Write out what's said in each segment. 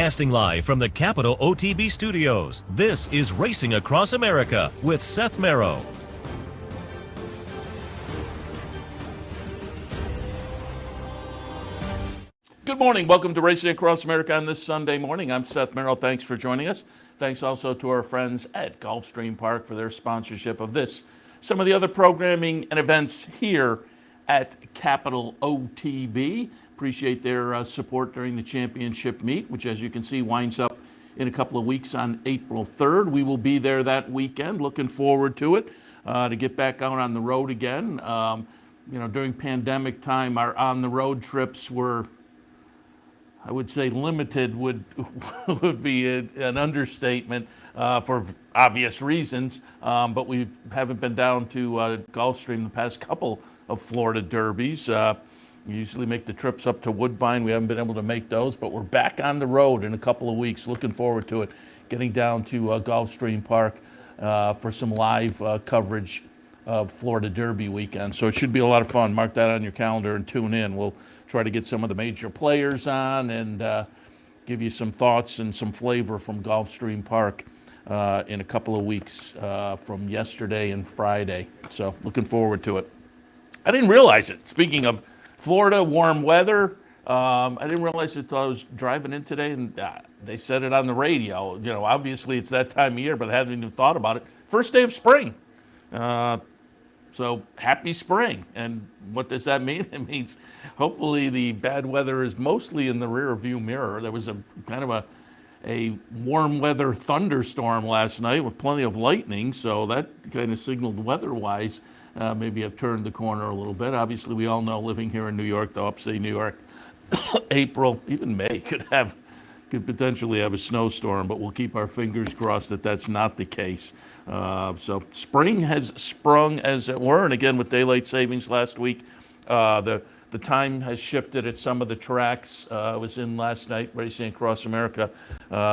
Broadcasting live from the Capital OTB studios, this is Racing Across America with Seth Merrow. Good morning. Welcome to Racing Across America on this Sunday morning. I'm Seth Merrow. Thanks for joining us. Thanks also to our friends at Gulfstream Park for their sponsorship of this. Some of the other programming and events here at Capital OTB. Appreciate their support during the championship meet, which, as you can see, winds up in a couple of weeks on April 3rd. We will be there that weekend. Looking forward to it, to get back out on the road again. During pandemic time, our on-the-road trips were, I would say, limited would be an understatement for obvious reasons. But we haven't been down to Gulfstream the past couple of Florida Derbies. We usually make the trips up to Woodbine. We haven't been able to make those, but we're back on the road in a couple of weeks. Looking forward to it, getting down to Gulfstream Park for some live coverage of Florida Derby weekend. So it should be a lot of fun. Mark that on your calendar and tune in. We'll try to get some of the major players on and give you some thoughts and some flavor from Gulfstream Park in a couple of weeks from yesterday and Friday. So looking forward to it. I didn't realize it. Speaking of Florida, warm weather. I didn't realize it until I was driving in today, and they said it on the radio. Obviously it's that time of year, but I hadn't even thought about it. First day of spring. So happy spring. And what does that mean? It means hopefully the bad weather is mostly in the rear view mirror. There was a kind of a warm weather thunderstorm last night with plenty of lightning, so that kind of signaled weather-wise maybe I've turned the corner a little bit. Obviously, we all know living here in New York, the upstate New York, April, even May could potentially have a snowstorm, but we'll keep our fingers crossed that that's not the case. So spring has sprung, as it were, and again with daylight savings last week, the time has shifted at some of the tracks. I was in last night Racing Across America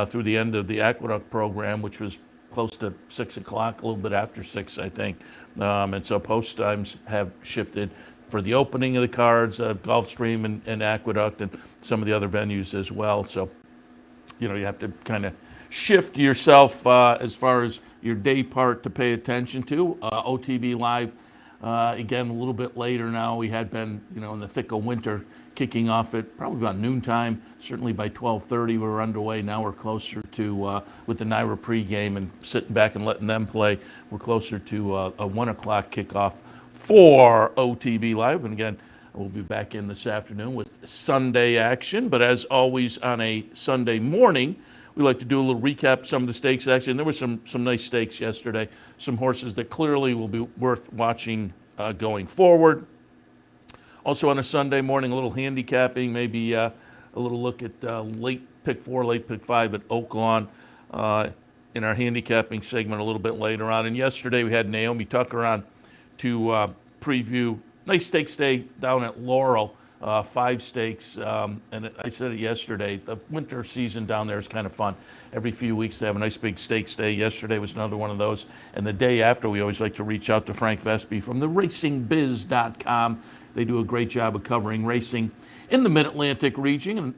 through the end of the Aqueduct program, which was close to 6 o'clock, a little bit after 6, I think. And so post times have shifted for the opening of the cards, Gulfstream and Aqueduct and some of the other venues as well. So, you have to kind of shift yourself as far as your day part to pay attention to. OTB Live, again, a little bit later now. We had been, in the thick of winter, kicking off at probably about noontime. Certainly by 12:30 we were underway. Now we're closer to, with the NYRA pregame and sitting back and letting them play, we're closer to a 1 o'clock kickoff for OTB Live. And again, we'll be back in this afternoon with Sunday action. But as always on a Sunday morning, we like to do a little recap of some of the stakes action. There were some nice stakes yesterday, some horses that clearly will be worth watching going forward. Also on a Sunday morning, a little handicapping, maybe a little look at late pick 4, late pick 5 at Oaklawn in our handicapping segment a little bit later on. And yesterday we had Naomi Tucker on to preview nice stakes day down at Laurel, 5 stakes. And I said it yesterday, the winter season down there is kind of fun. Every few weeks they have a nice big stakes day. Yesterday was another one of those. And the day after, we always like to reach out to Frank Vespe from the racingbiz.com. They do a great job of covering racing in the Mid-Atlantic region,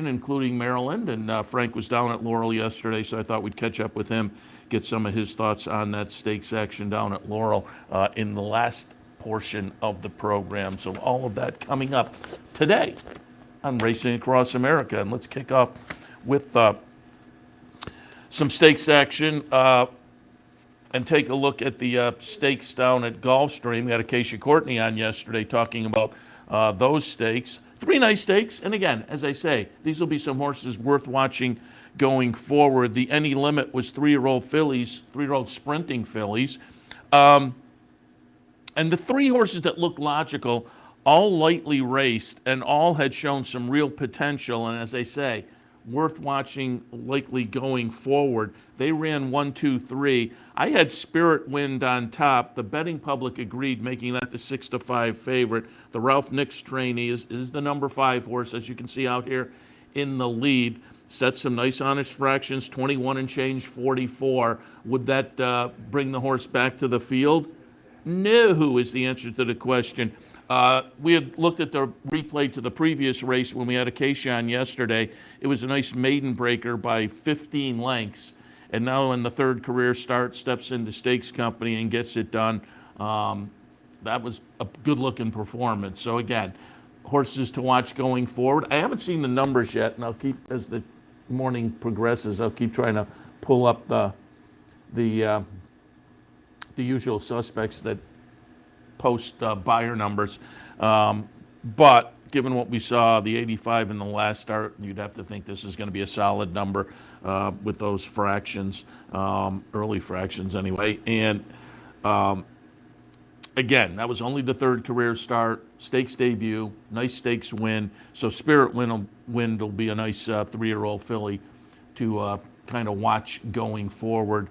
including Maryland. And Frank was down at Laurel yesterday, so I thought we'd catch up with him, get some of his thoughts on that stakes action down at Laurel in the last portion of the program. So all of that coming up today on Racing Across America. And let's kick off with some stakes action and take a look at the stakes down at Gulfstream. We had Acacia Courtney on yesterday talking about those stakes. 3 nice stakes. And again, as I say, these will be some horses worth watching going forward. The any limit was 3-year-old fillies, 3-year-old sprinting fillies. And the 3 horses that looked logical, all lightly raced and all had shown some real potential. And as I say, worth watching likely going forward. They ran 1, 2, 3. I had Spirit Wind on top. The betting public agreed, making that the 6-5 favorite. The Ralph Nix trainee is the number 5 horse, as you can see out here in the lead. Set some nice honest fractions, 21 and change, 44. Would that bring the horse back to the field? No, is the answer to the question. We had looked at the replay to the previous race when we had Acacia on yesterday. It was a nice maiden breaker by 15 lengths. And now in the third career start, steps into Stakes Company and gets it done. That was a good-looking performance. So again, horses to watch going forward. I haven't seen the numbers yet, and I'll keep, as the morning progresses, I'll keep trying to pull up the usual suspects that post buyer numbers. But given what we saw, the 85 in the last start, you'd have to think this is going to be a solid number with those fractions, early fractions anyway. And again, that was only the third career start, stakes debut, nice stakes win. So Spirit Wind will be a nice 3-year-old filly to kind of watch going forward,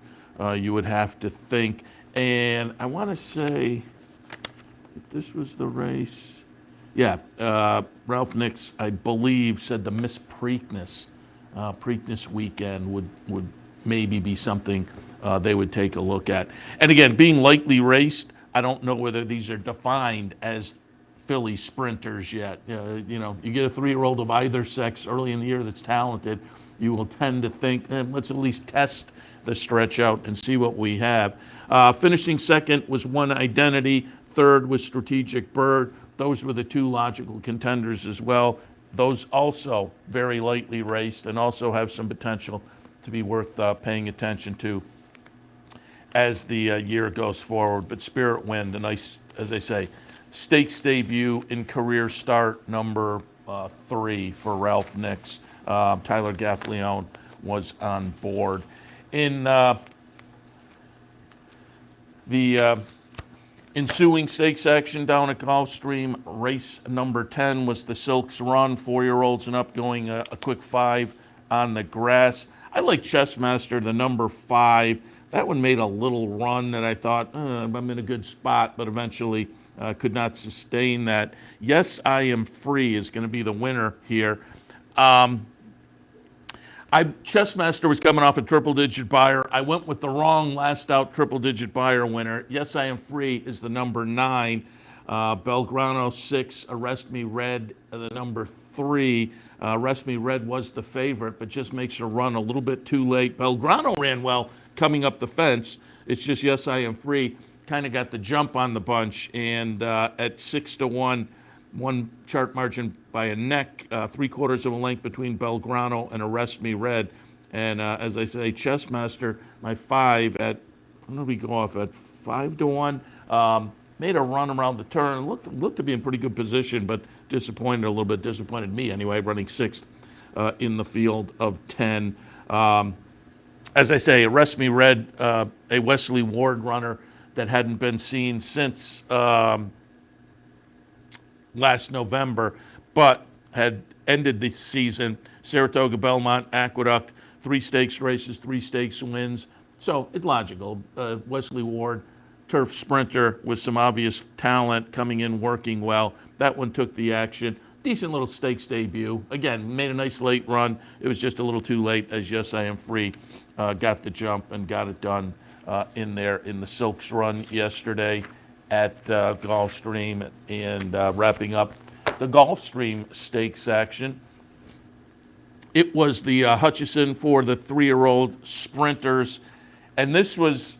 you would have to think. And I want to say, if this was the race, yeah, Ralph Nix, I believe, said the Miss Preakness weekend would maybe be something they would take a look at. And again, being lightly raced, I don't know whether these are defined as filly sprinters yet. You know, you get a 3-year-old of either sex early in the year that's talented, you will tend to think, let's at least test the stretch out and see what we have. Finishing second was One Identity. Third was Strategic Bird. Those were the two logical contenders as well. Those also very lightly raced and also have some potential to be worth paying attention to as the year goes forward. But Spirit Wind, a nice, as I say, stakes debut in career start number 3 for Ralph Nix. Tyler Gaffleone was on board. In the ensuing stakes action down at Gulfstream, race number 10 was the Silks Run, 4-year-olds and up, going a quick 5 on the grass. I like Chessmaster, the number 5. That one made a little run that I thought, I'm in a good spot, but eventually could not sustain that. Yes, I Am Free is going to be the winner here. Chessmaster was coming off a triple-digit buyer. I went with the wrong last-out triple-digit buyer winner. Yes, I Am Free is the number 9. Belgrano 6, Arrest Me Red, the number 3. Arrest Me Red was the favorite, but just makes her run a little bit too late. Belgrano ran well coming up the fence. It's just Yes, I Am Free kind of got the jump on the bunch, and at 6-1, one chart margin by a neck, 3/4 of a length between Belgrano and Arrest Me Red. And as I say, Chessmaster, my 5 at, when did we go off at 5-1? Made a run around the turn, looked to be in pretty good position, but disappointed a little bit, disappointed me anyway, running 6th in the field of 10. As I say, Arrest Me Red, a Wesley Ward runner that hadn't been seen since last November, but had ended the season. Saratoga, Belmont, Aqueduct, 3 stakes races, 3 stakes wins. So it's logical. Wesley Ward, turf sprinter with some obvious talent, coming in, working well. That one took the action. Decent little stakes debut. Again, made a nice late run. It was just a little too late, as Yes, I Am Free got the jump and got it done in there in the Silks Run yesterday at Gulfstream, and wrapping up the Gulfstream stakes action. It was the Hutchison for the 3-year-old sprinters, and this was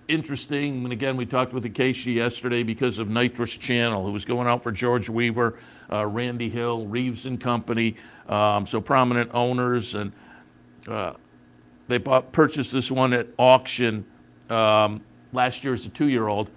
interesting. And again, we talked with Acacia yesterday because of Nitrous Channel, who was going out for George Weaver, Randy Hill, Reeves and Company, so prominent owners, and they purchased this one at auction last year as a 2-year-old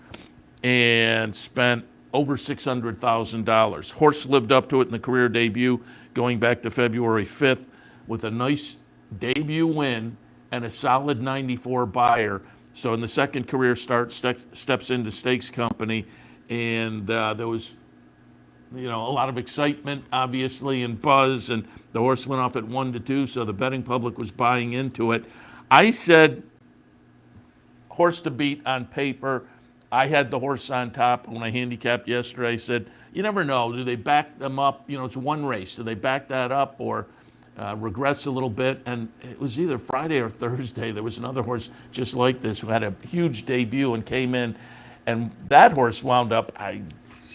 and spent over $600,000. Horse lived up to it in the career debut, going back to February 5th, with a nice debut win and a solid 94 buyer. So in the second career start, steps into Stakes Company, and there was, a lot of excitement, obviously, and buzz, and the horse went off at 1-2, so the betting public was buying into it. I said horse to beat on paper. I had the horse on top when I handicapped yesterday. I said, you never know. Do they back them up? It's one race. Do they back that up or regress a little bit? And it was either Friday or Thursday. There was another horse just like this who had a huge debut and came in. And that horse wound up,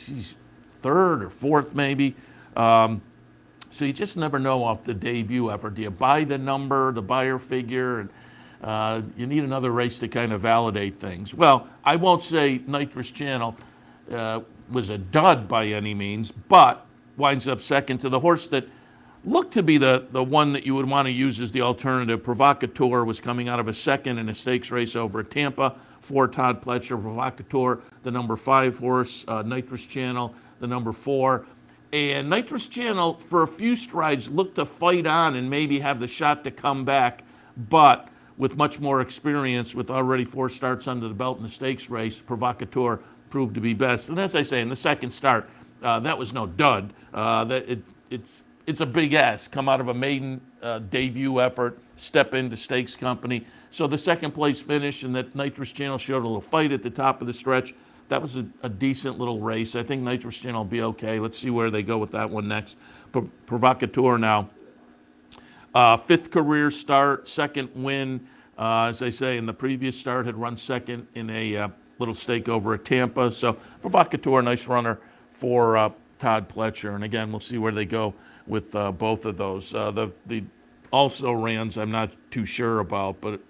she's third or fourth maybe. So you just never know off the debut effort. Do you buy the number, the buyer figure, and you need another race to kind of validate things? Well, I won't say Nitrous Channel was a dud by any means, but winds up second to the horse that looked to be the one that you would want to use as the alternative. Provocateur was coming out of a second in a stakes race over at Tampa for Todd Pletcher. Provocateur, the number 5 horse, Nitrous Channel, the number 4. And Nitrous Channel, for a few strides, looked to fight on and maybe have the shot to come back, but with much more experience, with already 4 starts under the belt in the stakes race, Provocateur proved to be best. And as I say, in the second start, that was no dud. It's a big ask, come out of a maiden debut effort, step into stakes company. So the second place finish, and that Nitrous Channel showed a little fight at the top of the stretch. That was a decent little race. I think Nitrous Channel will be okay. Let's see where they go with that one next. Provocateur now. 5th career start, 2nd win. As I say, in the previous start, had run 2nd in a little stake over at Tampa. So Provocateur, nice runner for Todd Pletcher. And again, we'll see where they go with both of those. The also rans I'm not too sure about, but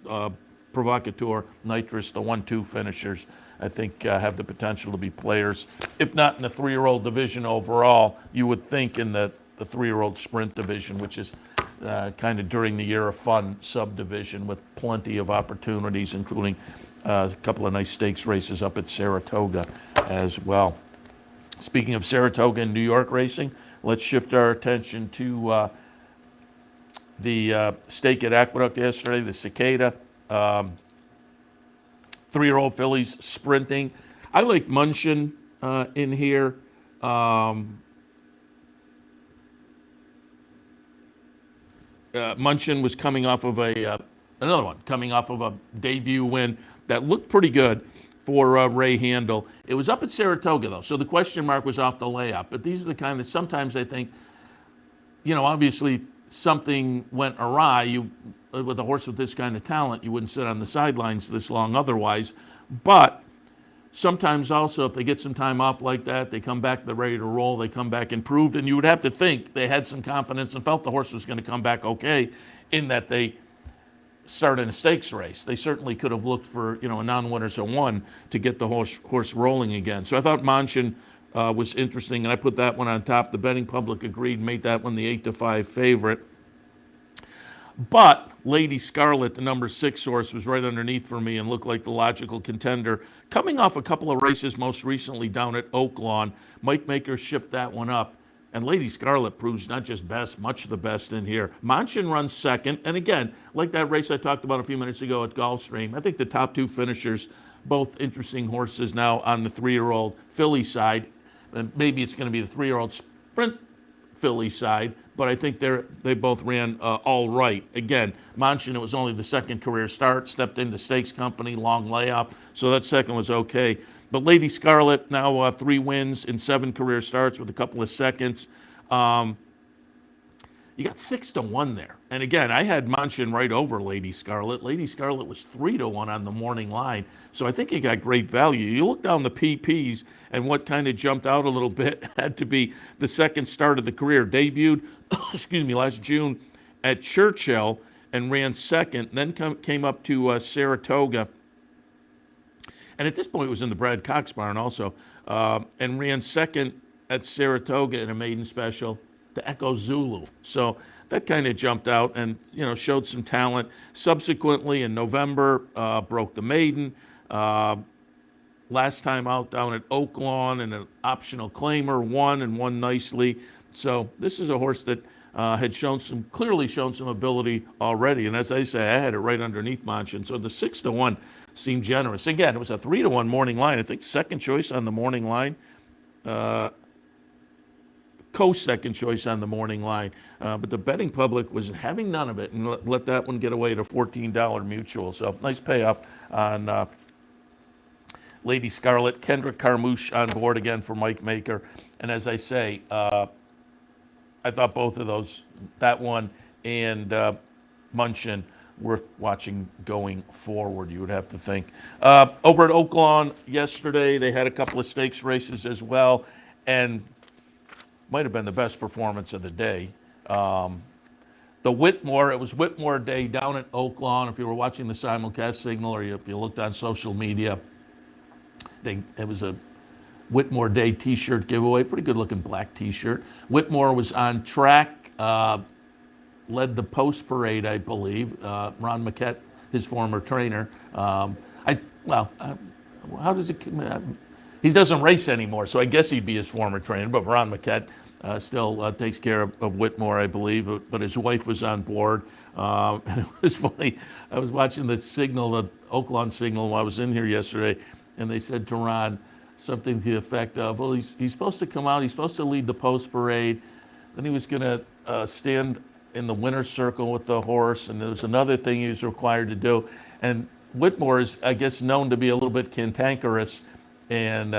Provocateur, Nitrous, the 1-2 finishers, I think have the potential to be players. If not in the 3-year-old division overall, you would think in the 3-year-old sprint division, which is kind of during the year of fun subdivision with plenty of opportunities, including a couple of nice stakes races up at Saratoga as well. Speaking of Saratoga and New York racing, let's shift our attention to the stake at Aqueduct yesterday, the Cicada. 3-year-old fillies sprinting. I like Munchin in here. Munchin was coming off of another one, coming off of a debut win that looked pretty good for Ray Handel. It was up at Saratoga, though, so the question mark was off the layup. But these are the kind that sometimes I think, obviously something went awry. With a horse with this kind of talent, you wouldn't sit on the sidelines this long otherwise. But sometimes also, if they get some time off like that, they come back, they're ready to roll, they come back improved, and you would have to think they had some confidence and felt the horse was going to come back okay, in that they started in a stakes race. They certainly could have looked for, a non-winners of 1 to get the horse rolling again. So I thought Munchin was interesting, and I put that one on top. The betting public agreed, made that one the 8-5 favorite. But Lady Scarlet, the number 6 horse, was right underneath for me and looked like the logical contender. Coming off a couple of races, most recently down at Oaklawn, Mike Maker shipped that one up. And Lady Scarlet proves not just best, much the best in here. Munchin runs 2nd. And again, like that race I talked about a few minutes ago at Gulfstream, I think the top 2 finishers, both interesting horses now on the 3-year-old filly side. And maybe it's going to be the 3-year-old sprint filly side, but I think they both ran all right. Again, Munchin, it was only the 2nd career start, stepped into stakes company, long layoff, so that 2nd was okay. But Lady Scarlet, now 3 wins in 7 career starts with a couple of seconds. You got 6-1 there. And again, I had Munchin right over Lady Scarlet. Lady Scarlet was 3-1 on the morning line. So I think you got great value. You look down the PPs, and what kind of jumped out a little bit had to be the 2nd start of the career. Debuted, last June at Churchill and ran 2nd, then came up to Saratoga. And at this point, it was in the Brad Cox barn also, and ran 2nd at Saratoga in a maiden special to Echo Zulu. So that kind of jumped out and, showed some talent. Subsequently, in November, broke the maiden. Last time out down at Oaklawn and an optional claimer, won nicely. So this is a horse that had clearly shown some ability already. And as I say, I had it right underneath Munchin. So the 6-1 seemed generous. Again, it was a 3-1 morning line. I think 2nd choice on the morning line. Co-second choice on the morning line. But the betting public was having none of it and let that one get away at a $14 mutual. So nice payoff on Lady Scarlet. Kendrick Carmouche on board again for Mike Maker. And as I say, I thought both of those, that one and Munchin, worth watching going forward, you would have to think. Over at Oaklawn yesterday, they had a couple of stakes races as well. and might have been the best performance of the day. The Whitmore, it was Whitmore Day down at Oaklawn. If you were watching the simulcast signal or if you looked on social media, it was a Whitmore Day t-shirt giveaway, pretty good looking black t-shirt. Whitmore was on track, led the post parade, I believe. Ron Maquette, his former trainer. How does it, he doesn't race anymore, so I guess he'd be his former trainer, but Ron Maquette still takes care of Whitmore, I believe, but his wife was on board. And it was funny, I was watching the signal, the Oaklawn signal while I was in here yesterday, and they said to Ron something to the effect of, well, he's supposed to come out, he's supposed to lead the post parade, then he was going to stand in the winner's circle with the horse, and there was another thing he was required to do. And Whitmore is, I guess, known to be a little bit cantankerous, and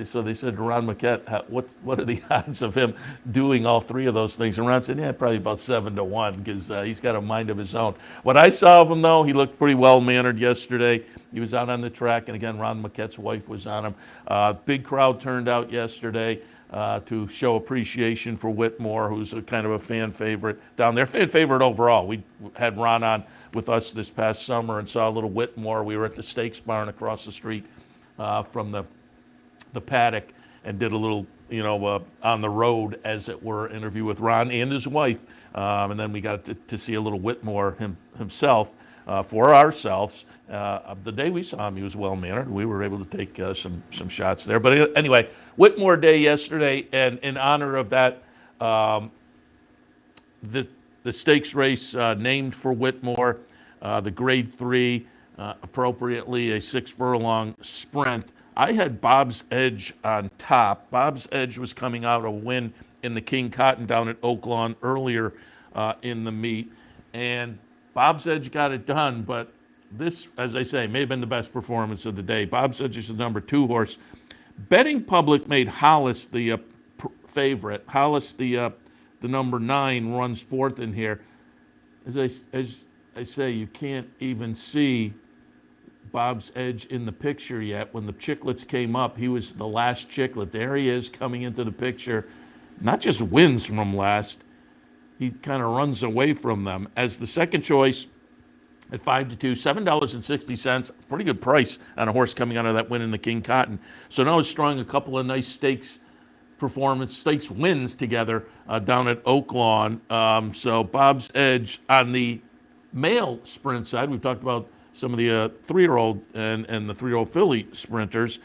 so they said to Ron Maquette, what are the odds of him doing all three of those things? And Ron said, yeah, probably about 7-1, because he's got a mind of his own. What I saw of him, though, he looked pretty well-mannered yesterday. He was out on the track, and again, Ron Maquette's wife was on him. Big crowd turned out yesterday to show appreciation for Whitmore, who's a kind of a fan favorite down there. Fan favorite overall. We had Ron on with us this past summer and saw a little Whitmore. We were at the stakes barn across the street from the paddock and did a little, on the road, as it were, interview with Ron and his wife. And then we got to see a little Whitmore himself for ourselves. The day we saw him, he was well-mannered. We were able to take some shots there. But anyway, Whitmore Day yesterday, and in honor of that, the stakes race named for Whitmore, the Grade 3, appropriately a 6-furlong sprint. I had Bob's Edge on top. Bob's Edge was coming out a win in the King Cotton down at Oaklawn earlier in the meet, and Bob's Edge got it done, but this, as I say, may have been the best performance of the day. Bob's Edge is the number 2 horse. Betting public made Hollis the favorite. Hollis, the number 9, runs 4th in here. As I say, you can't even see Bob's Edge in the picture yet. When the chicklets came up, he was the last chicklet. There he is coming into the picture. Not just wins from last, he kind of runs away from them. As the second choice at 5-2, $7.60, pretty good price on a horse coming out of that win in the King Cotton. So now he's strung a couple of nice stakes wins together down at Oaklawn. So Bob's Edge on the male sprint side. We've talked about some of the 3-year-old and the 3-year-old filly sprinters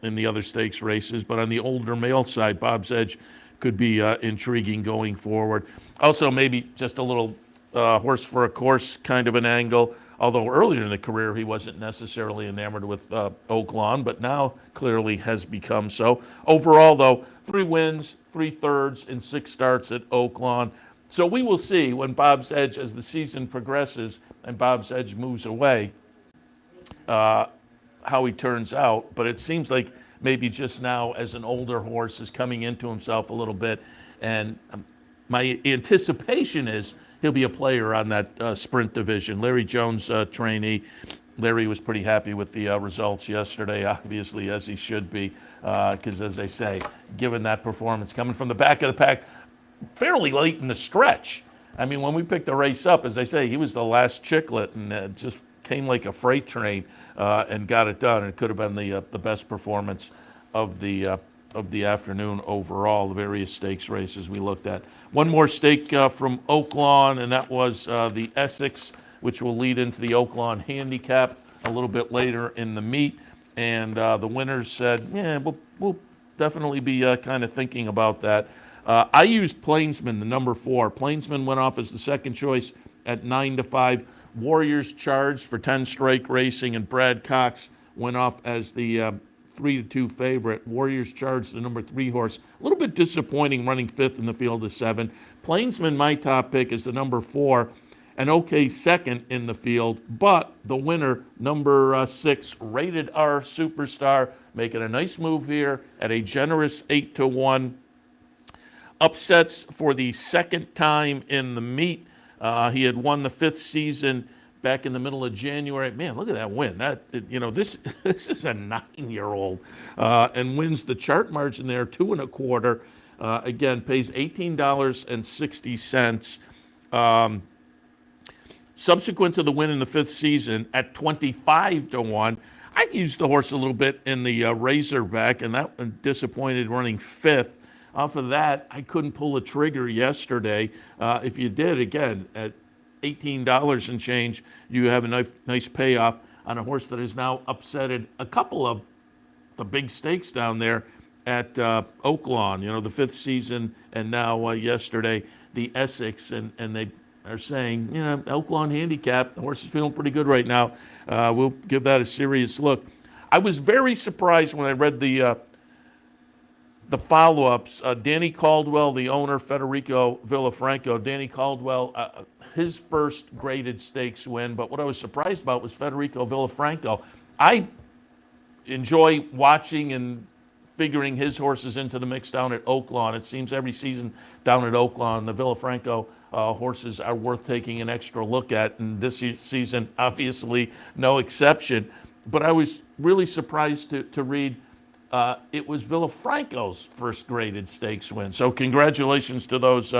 in the other stakes races, but on the older male side, Bob's Edge could be intriguing going forward. Also, maybe just a little horse for a course kind of an angle, although earlier in the career he wasn't necessarily enamored with Oaklawn, but now clearly has become so. Overall, though, 3 wins, 3/3 in 6 starts at Oaklawn. So we will see when Bob's Edge, as the season progresses and Bob's Edge moves away, how he turns out. But it seems like maybe just now, as an older horse, is coming into himself a little bit. And my anticipation is he'll be a player on that sprint division. Larry Jones, trainee. Larry was pretty happy with the results yesterday, obviously, as he should be, because, as I say, given that performance coming from the back of the pack, fairly late in the stretch. I mean, when we picked the race up, as I say, he was the last chicklet and just came like a freight train and got it done. It could have been the best performance of the afternoon overall, the various stakes races we looked at. One more stake from Oaklawn, and that was the Essex, which will lead into the Oaklawn handicap a little bit later in the meet. And the winners said, yeah, we'll definitely be kind of thinking about that. I used Plainsman, the number 4. Plainsman went off as the second choice at 9-5. Warriors charged for 10 Strike Racing, and Brad Cox went off as the 3-2 favorite. Warriors charged the number 3 horse. A little bit disappointing, running 5th in the field of 7. Plainsman, my top pick, is the number 4. An okay second in the field, but the winner, number 6, Rated R Superstar, making a nice move here at a generous 8-1. Upsets for the second time in the meet. He had won the 5th season back in the middle of January. Man, look at that win. This this is a 9-year-old and wins the chart margin there, 2 1/4. Again, pays $18.60. Subsequent to the win in the 5th season at 25-1. I used the horse a little bit in the Razorback, and that one disappointed running 5th. Off of that, I couldn't pull a trigger yesterday. If you did, again, at $18 and change, you have a nice payoff on a horse that has now upsetted a couple of the big stakes down there at Oaklawn, the 5th season, and now yesterday, the Essex, and they are saying, Oaklawn handicap, the horse is feeling pretty good right now. We'll give that a serious look. I was very surprised when I read the follow-ups. Danny Caldwell, the owner, Federico Villafranco. Danny Caldwell, his first graded stakes win, but what I was surprised about was Federico Villafranco. I enjoy watching and figuring his horses into the mix down at Oaklawn. It seems every season down at Oaklawn, the Villafranco horses are worth taking an extra look at, and this season, obviously, no exception. But I was really surprised to read it was Villafranco's first graded stakes win. So congratulations to those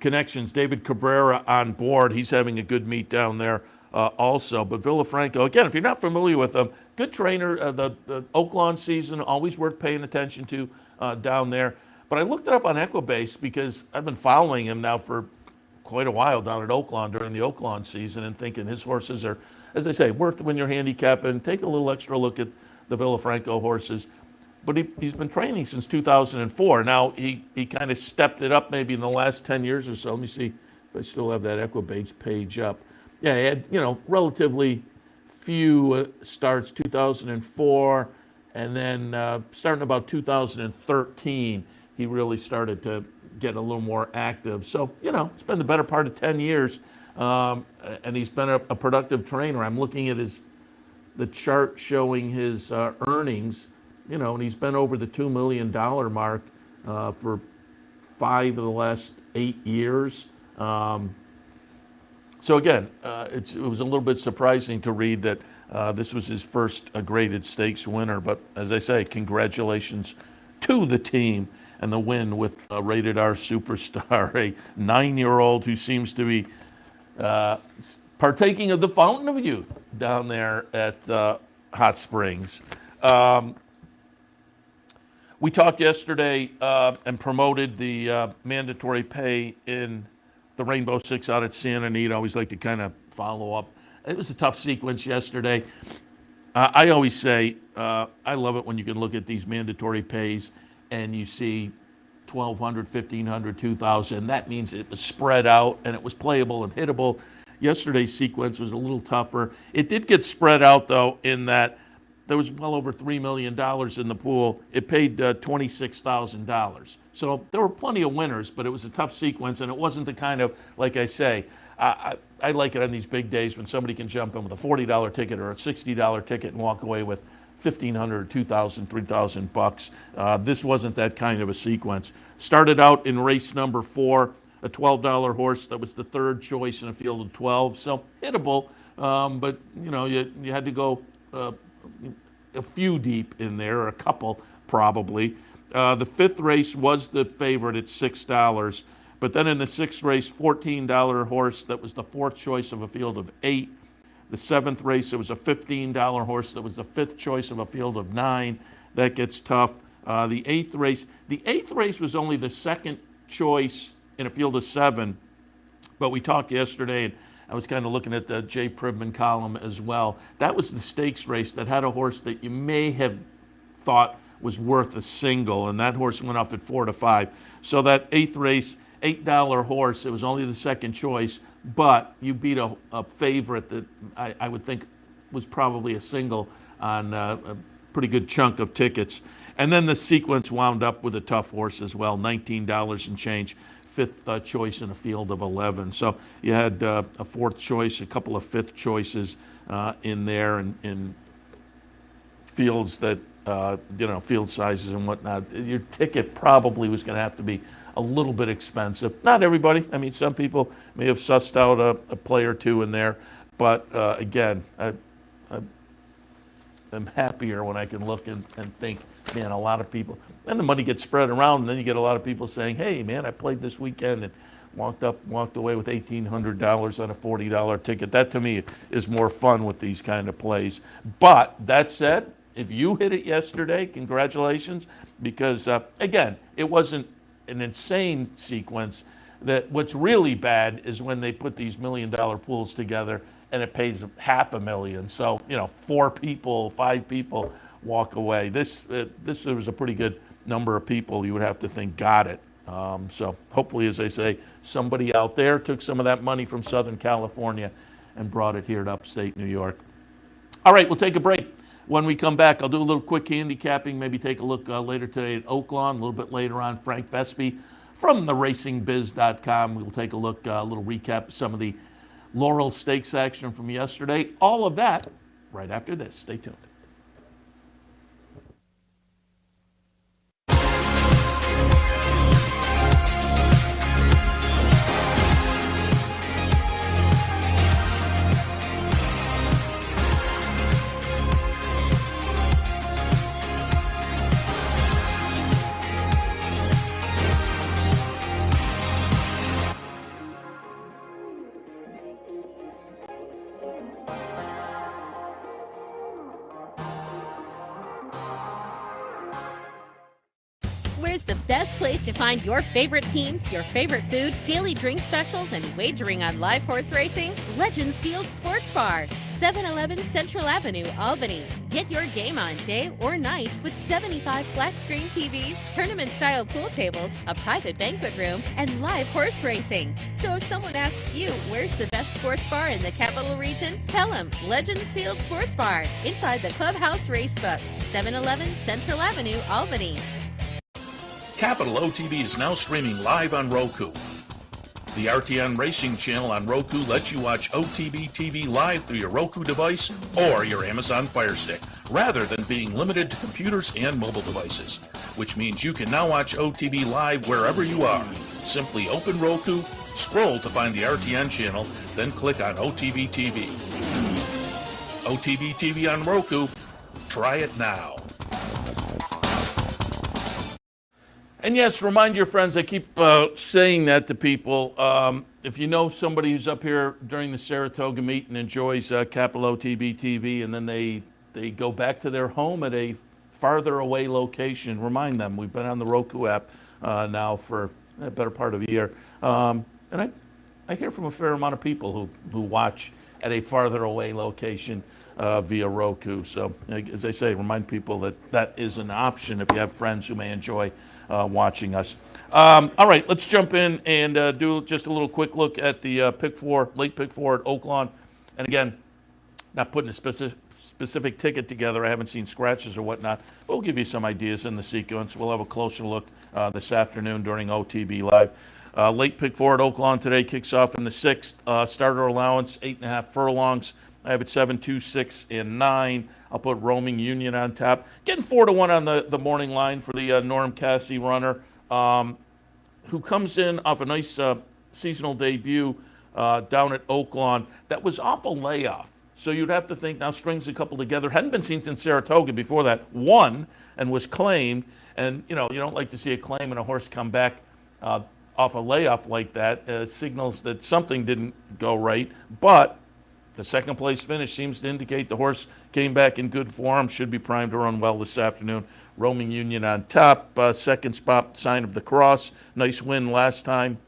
connections. David Cabrera on board. He's having a good meet down there also. But Villafranco, again, if you're not familiar with him, good trainer. The Oaklawn season, always worth paying attention to down there. But I looked it up on Equibase because I've been following him now for quite a while down at Oaklawn during the Oaklawn season and thinking his horses are, as I say, worth when you're handicapping. Take a little extra look at the Villafranco horses. But he's been training since 2004. Now, he kind of stepped it up maybe in the last 10 years or so. Let me see if I still have that Equibase page up. Yeah, he had, relatively few starts, 2004, and then starting about 2013, he really started to get a little more active. So, it's been the better part of 10 years, and he's been a productive trainer. I'm looking at the chart showing his earnings, and he's been over the $2 million mark for 5 of the last 8 years. So again, it was a little bit surprising to read that this was his first graded stakes winner. But as I say, congratulations to the team and the win with Rated R Superstar, a 9-year-old who seems to be partaking of the fountain of youth down there at Hot Springs. We talked yesterday and promoted the mandatory pay in the Rainbow Six out at Santa Anita. I always like to kind of follow up. It was a tough sequence yesterday. I always say I love it when you can look at these mandatory pays and you see 1,200, 1,500, 2,000. That means it was spread out and it was playable and hittable. Yesterday's sequence was a little tougher. It did get spread out, though, in that there was well over $3 million in the pool. It paid $26,000. So there were plenty of winners, but it was a tough sequence, and it wasn't the kind of, like I say, I like it on these big days when somebody can jump in with a $40 ticket or a $60 ticket and walk away with $1,500, $2,000, $3,000. This wasn't that kind of a sequence. Started out in race number 4, a $12 horse that was the third choice in a field of 12. So hittable, but you had to go a few deep in there, or a couple probably. The 5th race was the favorite at $6. But then in the 6th race, $14 horse that was the 4th choice of a field of 8. The 7th race, it was a $15 horse that was the 5th choice of a field of 9. That gets tough. The 8th race was only the 2nd choice in a field of 7. But we talked yesterday, and I was kind of looking at the Jay Pribman column as well. That was the stakes race that had a horse that you may have thought was worth a single, and that horse went off at 4 to 5. So that 8th race, $8 horse, it was only the 2nd choice, but you beat a favorite that I would think was probably a single on a pretty good chunk of tickets. And then the sequence wound up with a tough horse as well, $19 and change, 5th choice in a field of 11. So you had a 4th choice, a couple of 5th choices in there, and in fields that, field sizes and whatnot. Your ticket probably was going to have to be a little bit expensive. Not everybody. I mean, some people may have sussed out a play or two in there. But again, I'm happier when I can look and think, man, a lot of people, and the money gets spread around, and then you get a lot of people saying, hey, man, I played this weekend and walked away with $1,800 on a $40 ticket. That to me is more fun with these kind of plays. But that said, if you hit it yesterday, congratulations, because again, it wasn't an insane sequence. That what's really bad is when they put these $1 million pools together and it pays $500,000. So 4 people, 5 people walk away. This was a pretty good number of people you would have to think got it. So hopefully, as I say, somebody out there took some of that money from Southern California and brought it here to upstate New York. All right, we'll take a break. When we come back, I'll do a little quick handicapping, maybe take a look later today at Oaklawn, a little bit later on Frank Vespe from theracingbiz.com. We'll take a look, a little recap of some of the Laurel Stakes action from yesterday. All of that right after this. Stay tuned. Where's the best place to find your favorite teams, your favorite food, daily drink specials, and wagering on live horse racing? Legends Field Sports Bar, 711 Central Avenue, Albany. Get your game on day or night with 75 flat-screen TVs, tournament-style pool tables, a private banquet room, and live horse racing. So if someone asks you, where's the best sports bar in the capital region? Tell them Legends Field Sports Bar, inside the Clubhouse Racebook, 711 Central Avenue, Albany. Capital OTB is now streaming live on Roku. The RTN Racing channel on Roku lets you watch OTB TV live through your Roku device or your Amazon Fire Stick, rather than being limited to computers and mobile devices, which means you can now watch OTB live wherever you are. Simply open Roku, scroll to find the RTN channel, then click on OTB TV. OTB TV on Roku. Try it now. And yes, remind your friends, I keep saying that to people. If you know somebody who's up here during the Saratoga meet and enjoys Capital OTB TV, and then they go back to their home at a farther away location, remind them. We've been on the Roku app now for a better part of a year. And I hear from a fair amount of people who watch at a farther away location via Roku. So as I say, remind people that is an option if you have friends who may enjoy watching us. All right, let's jump in and do just a little quick look at the late pick four at Oaklawn. And again, not putting a specific ticket together. I haven't seen scratches or whatnot. We'll give you some ideas in the sequence. We'll have a closer look this afternoon during OTB Live. Late pick four at Oaklawn today kicks off in the 6th. Starter allowance, 8.5 furlongs. I have it 7, 2, 6, and 9. I'll put Roaming Union on top. Getting 4-1 on the morning line for the Norm Cassie runner, who comes in off a nice seasonal debut down at Oaklawn. That was off a layoff. So you'd have to think now strings a couple together. Hadn't been seen since Saratoga before that. Won and was claimed. And, you don't like to see a claim and a horse come back off a layoff like that. Signals that something didn't go right. But the second place finish seems to indicate the horse came back in good form, should be primed to run well this afternoon. Roaming Union on top, second spot, Sign of the Cross. Nice win last time.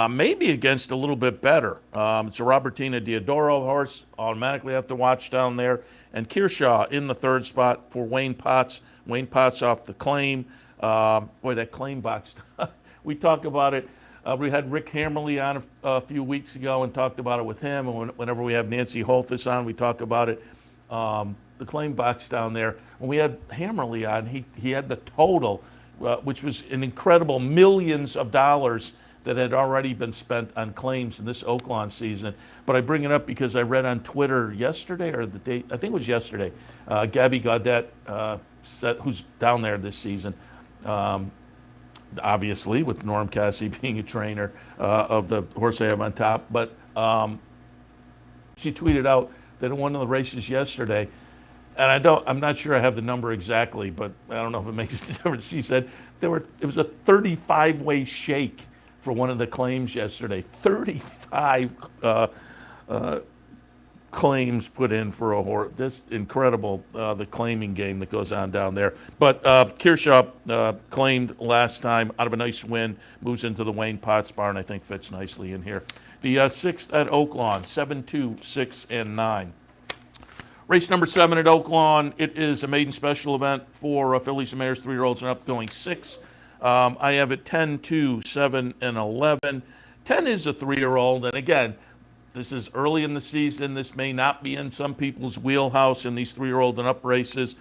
Maybe against a little bit better. It's a Robertina Diodoro horse, automatically have to watch down there. And Kearshaw in the 3rd spot for Wayne Potts. Wayne Potts off the claim. Boy, that claim box, we talk about it. We had Rick Hammerly on a few weeks ago and talked about it with him. And whenever we have Nancy Holthus on, we talk about it. The claim box down there. When we had Hammerly on, he had the total, which was an incredible millions of dollars that had already been spent on claims in this Oaklawn season. But I bring it up because I read on Twitter yesterday, or the day, I think it was yesterday, Gabby Gaudet, who's down there this season, obviously, with Norm Cassie being a trainer of the horse I have on top. But she tweeted out that in one of the races yesterday, and I'm not sure I have the number exactly, but I don't know if it makes a difference. She said it was a 35-way shake for one of the claims yesterday. 35 claims put in for a horse. That's incredible, the claiming game that goes on down there. But Kearshaw claimed last time out of a nice win, moves into the Wayne Potts barn, I think fits nicely in here. The 6th at Oaklawn, 7, 2, 6, and 9. Race number 7 at Oaklawn, it is a maiden special event for fillies and mares, 3-year-olds and up, going 6. I have it 10, 2, 7, and 11. 10 is a 3-year-old, and again, this is early in the season. This may not be in some people's wheelhouse in these 3-year-old and up races,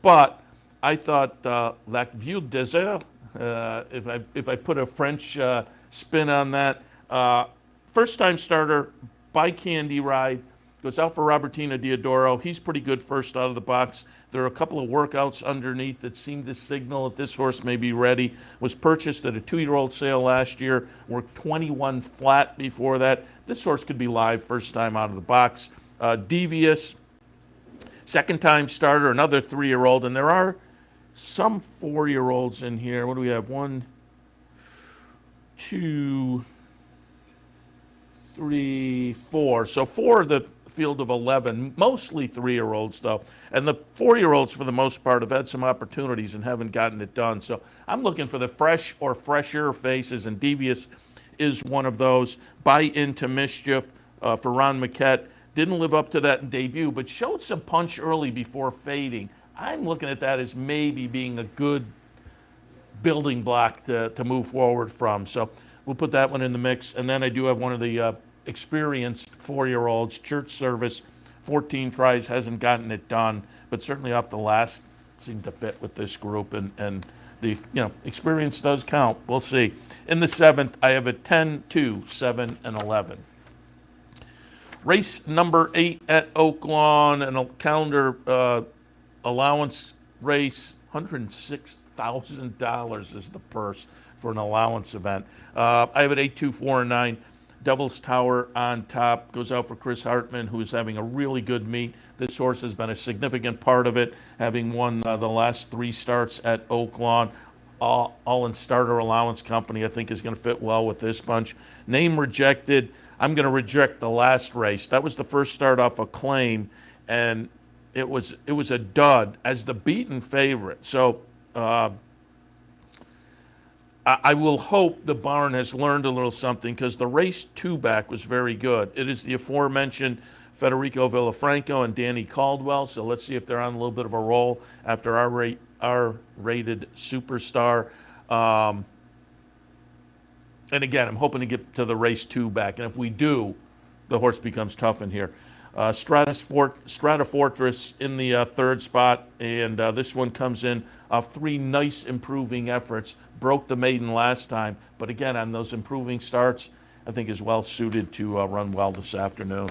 but I thought La Vue Désert, if I put a French spin on that, first-time starter by Candy Ride, goes out for Robertina Diodoro. He's pretty good first out of the box. There are a couple of workouts underneath that seem to signal that this horse may be ready. Was purchased at a 2-year-old sale last year, worked 21 flat before that. This horse could be live first time out of the box. Devious, second-time starter, another 3-year-old, and there are some 4-year-olds in here. What do we have? 1, 2, 3, 4. So 4 of the field of 11, mostly 3-year-olds though, and the 4-year-olds for the most part have had some opportunities and haven't gotten it done. So I'm looking for the fresh or fresher faces, and Devious is one of those. Buy Into Mischief for Ron Maquette. Didn't live up to that in debut, but showed some punch early before fading. I'm looking at that as maybe being a good building block to move forward from. So we'll put that one in the mix. And then I do have one of the experienced 4-year-olds, Church Service, 14 tries, hasn't gotten it done, but certainly off the last seemed to fit with this group, and the experience does count. We'll see. In the 7th, I have a 10, 2, 7, and 11. Race number 8 at Oaklawn, and a calendar allowance race, $106,000 is the purse for an allowance event. I have it 8, 2, 4, and 9. Devil's Tower on top, goes out for Chris Hartman, who is having a really good meet. This horse has been a significant part of it, having won the last 3 starts at Oaklawn. All in starter allowance company, I think is going to fit well with this bunch. Name Rejected, I'm going to reject the last race. That was the first start off a claim, and it was a dud as the beaten favorite. So I will hope the barn has learned a little something, because the race 2 back was very good. It is the aforementioned Federico Villafranco and Danny Caldwell. So let's see if they're on a little bit of a roll after our rated superstar. And again, I'm hoping to get to the race 2 back. And if we do, the horse becomes tough in here. Stratofortress in the 3rd spot, and this one comes in 3 nice improving efforts. Broke the maiden last time, but again, on those improving starts, I think is well suited to run well this afternoon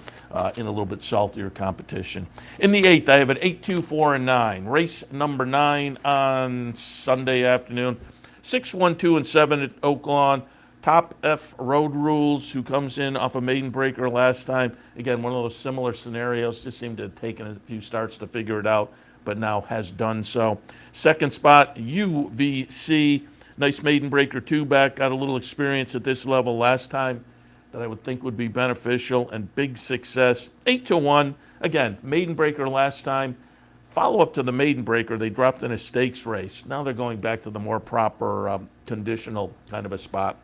in a little bit saltier competition. In the 8th, I have an 8, 2, 4, and 9. Race number 9 on Sunday afternoon. 6, 1, 2, and 7 at Oaklawn. Top F Road Rules, who comes in off a maiden breaker last time. Again, one of those similar scenarios, just seemed to have taken a few starts to figure it out, but now has done so. 2nd spot, UVC. Nice maiden breaker 2 back, got a little experience at this level last time that I would think would be beneficial, and big success. 8 to 1, again, maiden breaker last time. Follow up to the maiden breaker, they dropped in a stakes race. Now they're going back to the more proper conditional kind of a spot.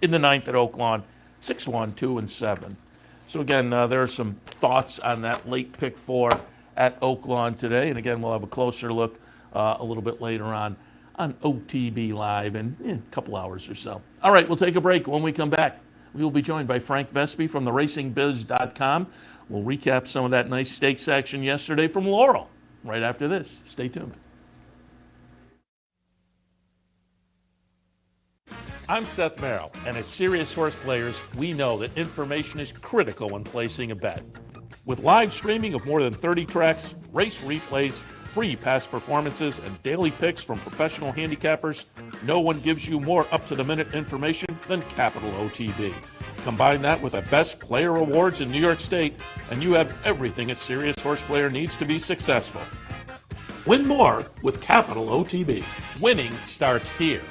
In the 9th at Oaklawn, 6, 1, 2, and 7. So again, there are some thoughts on that late pick 4 at Oaklawn today. And again, we'll have a closer look a little bit later on OTB Live in a couple hours or so. All right, we'll take a break. When we come back, we will be joined by Frank Vespe from theracingbiz.com. We'll recap some of that nice stakes action yesterday from Laurel right after this. Stay tuned. I'm Seth Merrow, and as serious horse players, we know that information is critical when placing a bet. With live streaming of more than 30 tracks, race replays, free past performances, and daily picks from professional handicappers, no one gives you more up-to-the-minute information than Capital OTB. Combine that with the best player awards in New York State, and you have everything a serious horse player needs to be successful. Win more with Capital OTB. Winning starts here.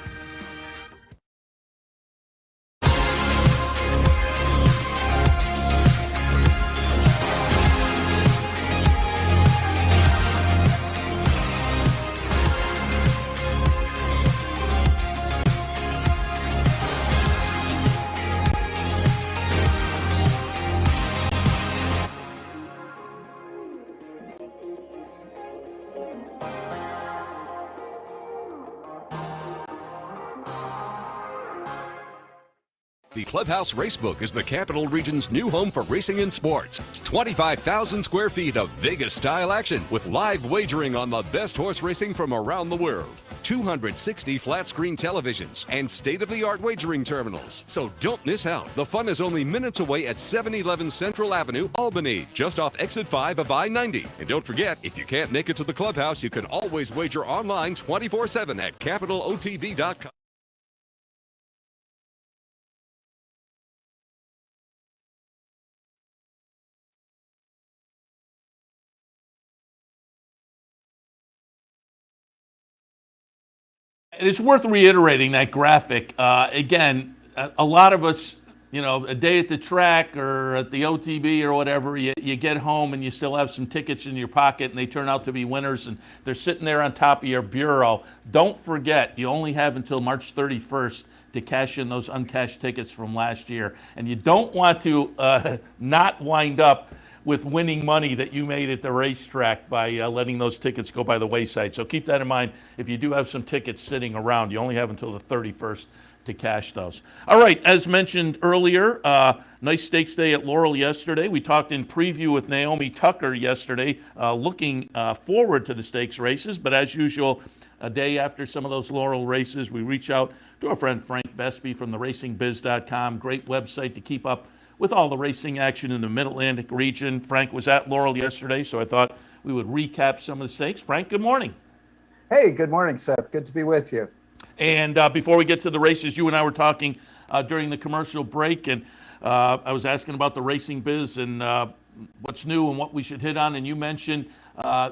The Clubhouse Racebook is the Capital Region's new home for racing and sports. 25,000 square feet of Vegas-style action with live wagering on the best horse racing from around the world. 260 flat-screen televisions and state-of-the-art wagering terminals. So don't miss out. The fun is only minutes away at 711 Central Avenue, Albany, just off exit 5 of I-90. And don't forget, if you can't make it to the Clubhouse, you can always wager online 24/7 at capitalotb.com. It's worth reiterating that graphic. Again, a lot of us, you know, a day at the track or at the OTB or whatever, you get home and you still have some tickets in your pocket and they turn out to be winners and they're sitting there on top of your bureau. Don't forget, you only have until March 31st to cash in those uncashed tickets from last year. And you don't want to not wind up with winning money that you made at the racetrack by letting those tickets go by the wayside. So keep that in mind. If you do have some tickets sitting around, you only have until the 31st to cash those. All right, as mentioned earlier, nice stakes day at Laurel yesterday. We talked in preview with Naomi Tucker yesterday, looking forward to the stakes races. But as usual, a day after some of those Laurel races, we reach out to our friend Frank Vespe from the racingbiz.com. Great website to keep up with all the racing action in the Mid-Atlantic region. Frank was at Laurel yesterday, so I thought we would recap some of the stakes. Frank, good morning. Hey, good morning, Seth. Good to be with you. And before we get to the races, you and I were talking during the commercial break, and I was asking about the racing biz and what's new and what we should hit on. And you mentioned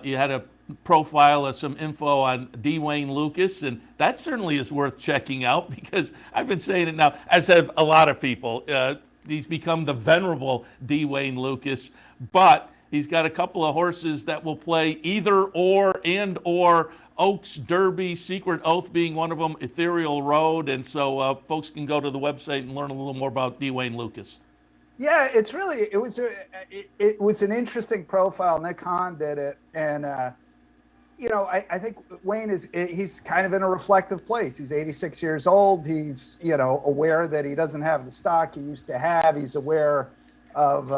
you had a profile, some info on Dwayne Lucas, and that certainly is worth checking out because I've been saying it now, as have a lot of people. He's become the venerable Dwayne Lucas, but he's got a couple of horses that will play either or and or Oaks Derby, Secret Oath being one of them, Ethereal Road, and so folks can go to the website and learn a little more about Dwayne Lucas. Yeah, it was an interesting profile. Nick Hahn did it, and you know, I think Wayne he's kind of in a reflective place. He's 86 years old. He's, you know, aware that he doesn't have the stock he used to have. He's aware of,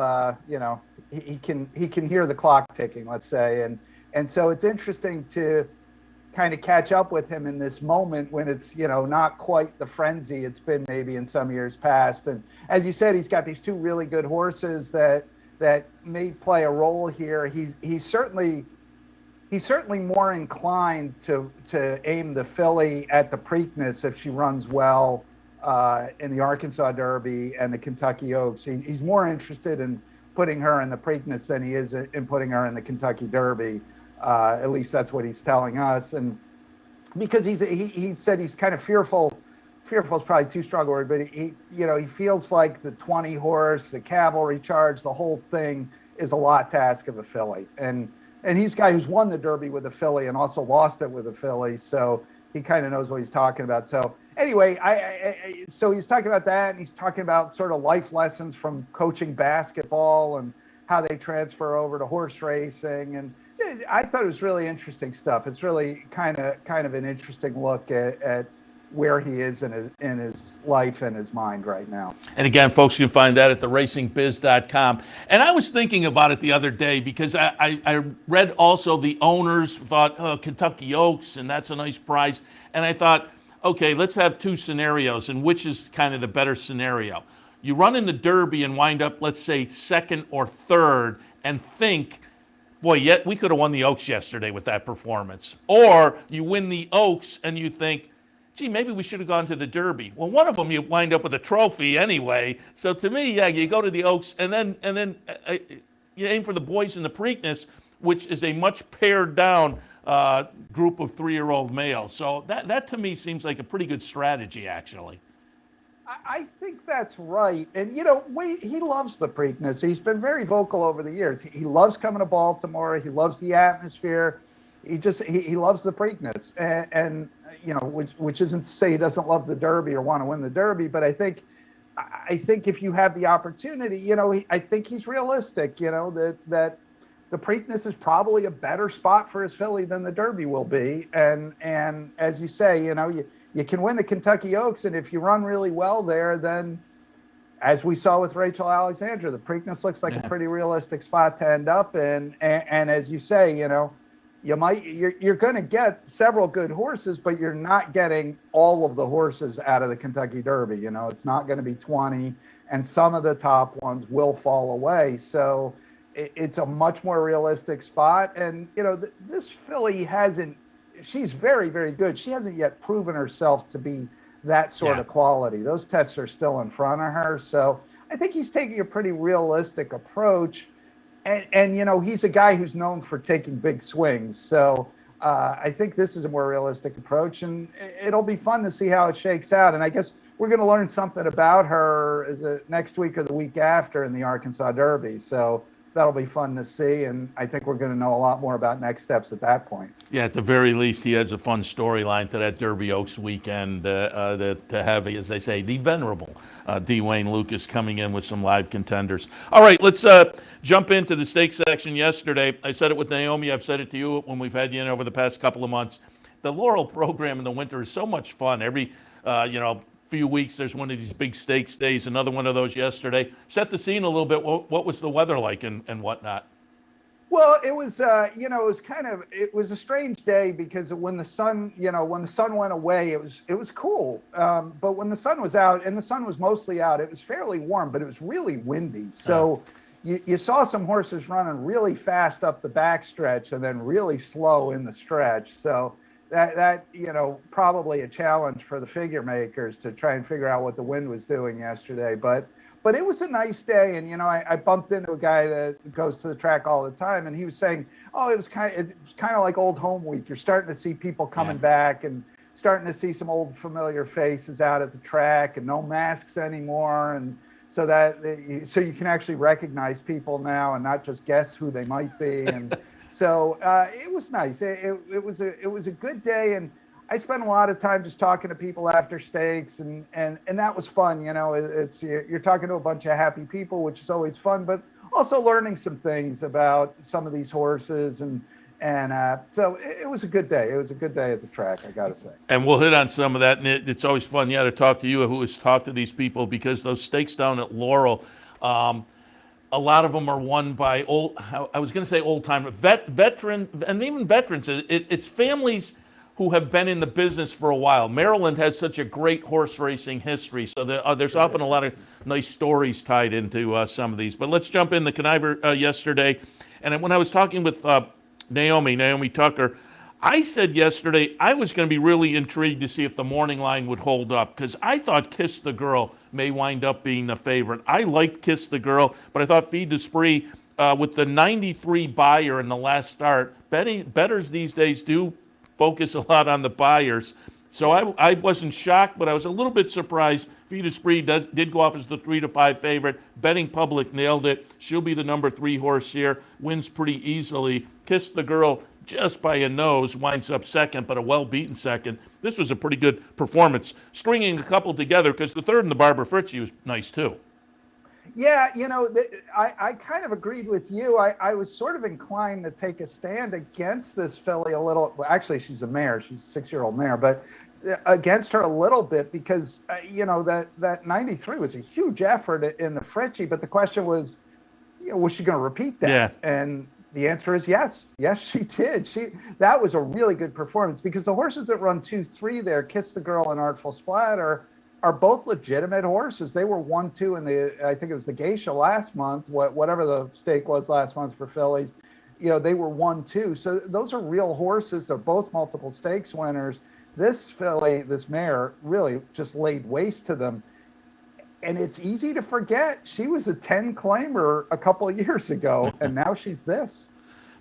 you know, he can hear the clock ticking, let's say. And so it's interesting to kind of catch up with him in this moment when it's, you know, not quite the frenzy it's been maybe in some years past. And as you said, he's got these two really good horses that may play a role here. He's certainly more inclined to aim the filly at the Preakness if she runs well in the Arkansas Derby and the Kentucky Oaks. He's more interested in putting her in the Preakness than he is in putting her in the Kentucky Derby. At least that's what he's telling us. And because he said he's kind of fearful. Fearful is probably too strong a word, but he feels like the 20 horse, the cavalry charge, the whole thing is a lot to ask of a filly. And he's a guy who's won the Derby with a filly and also lost it with a filly, so he kind of knows what he's talking about. So anyway, so he's talking about that, and he's talking about sort of life lessons from coaching basketball and how they transfer over to horse racing. And I thought it was really interesting stuff. It's really kind of an interesting look at where he is in his life and his mind right now. And again, folks, you can find that at theracingbiz.com. And I was thinking about it the other day because I read also the owners thought, oh, Kentucky Oaks, and that's a nice prize. And I thought, okay, let's have two scenarios, and which is kind of the better scenario? You run in the Derby and wind up, let's say, second or third, and think boy, yet we could have won the Oaks yesterday with that performance. Or you win the Oaks and you think, gee, maybe we should have gone to the Derby. Well, one of them you wind up with a trophy anyway. So to me, yeah, you go to the Oaks and then you aim for the boys in the Preakness, which is a much pared down group of 3-year-old males. So that to me seems like a pretty good strategy, actually. I think that's right. And, he loves the Preakness. He's been very vocal over the years. He loves coming to Baltimore. He loves the atmosphere. He loves the Preakness. And which isn't to say he doesn't love the Derby or want to win the Derby, but I think if you have the opportunity, I think he's realistic, that the Preakness is probably a better spot for his filly than the Derby will be. And as you say, you can win the Kentucky Oaks, and if you run really well there, then as we saw with Rachel Alexandra, the Preakness looks like a pretty realistic spot to end up in. And as you say, you're going to get several good horses, but you're not getting all of the horses out of the Kentucky Derby. It's not going to be 20, and some of the top ones will fall away. So it's a much more realistic spot. And, this filly she's very, very good. She hasn't yet proven herself to be that sort of quality. Those tests are still in front of her. So I think he's taking a pretty realistic approach. And he's a guy who's known for taking big swings. So I think this is a more realistic approach, and it'll be fun to see how it shakes out. And I guess we're going to learn something about her next week or the week after in the Arkansas Derby. So that'll be fun to see. And I think we're going to know a lot more about next steps at that point. Yeah, at the very least, he has a fun storyline to that Derby Oaks weekend to have, as they say, the venerable D. Wayne Lucas coming in with some live contenders. All right, let's jump into the stakes section yesterday. I said it with Naomi. I've said it to you when we've had you in over the past couple of months. The Laurel program in the winter is so much fun. Every, few weeks there's one of these big stakes days, another one of those yesterday. Set the scene a little bit. What was the weather like and whatnot? Well, it was, it was a strange day because when the sun went away, it was cool. But when the sun was out, and the sun was mostly out, it was fairly warm, but it was really windy. So you saw some horses running really fast up the backstretch and then really slow in the stretch. So that probably a challenge for the figure makers to try and figure out what the wind was doing yesterday. But it was a nice day, and I bumped into a guy that goes to the track all the time, and he was saying, it's kind of like old home week. You're starting to see people coming back and starting to see some old familiar faces out at the track, and no masks anymore, and so you can actually recognize people now and not just guess who they might be. And so it was nice. It was a good day, and I spent a lot of time just talking to people after stakes, and that was fun. You're talking to a bunch of happy people, which is always fun, but also learning some things about some of these horses, and so it was a good day. It was a good day at the track, I got to say. And we'll hit on some of that, and it's always fun, to talk to you who has talked to these people, because those stakes down at Laurel, a lot of them are won by old time, veteran, and even veterans. It's families who have been in the business for a while. Maryland has such a great horse racing history, so there's often a lot of nice stories tied into some of these. But let's jump in the conniver yesterday. And when I was talking with Naomi Tucker, I said yesterday I was going to be really intrigued to see if the morning line would hold up, because I thought Kiss the Girl may wind up being the favorite. I liked Kiss the Girl, but I thought Feed d'Esprit, with the 93 buyer in the last start, bettors these days do focus a lot on the buyers. So I wasn't shocked, but I was a little bit surprised. Feed d'Esprit did go off as the 3-5 favorite. Betting public nailed it. She'll be the number 3 horse here. Wins pretty easily. Kiss the Girl, just by a nose, winds up second, but a well-beaten second. This was a pretty good performance. Stringing a couple together, because the third in the Barbara Fritchie was nice too. Yeah, I kind of agreed with you. I was sort of inclined to take a stand against this filly a little. Well, actually, she's a mare. She's a 6-year-old mare, but against her a little bit because, that 93 was a huge effort in the Fritchie. But the question was, was she going to repeat that? Yeah. And the answer is yes. Yes, she did. That was a really good performance, because the horses that run 2-3 there, Kiss the Girl and Artful Splatter, are both legitimate horses. They were 1-2 in I think it was the Geisha last month, whatever the stake was last month for fillies. they were 1-2. So those are real horses. They're both multiple stakes winners. This filly, this mare, really just laid waste to them. And it's easy to forget she was a 10 claimer a couple of years ago, and now she's this.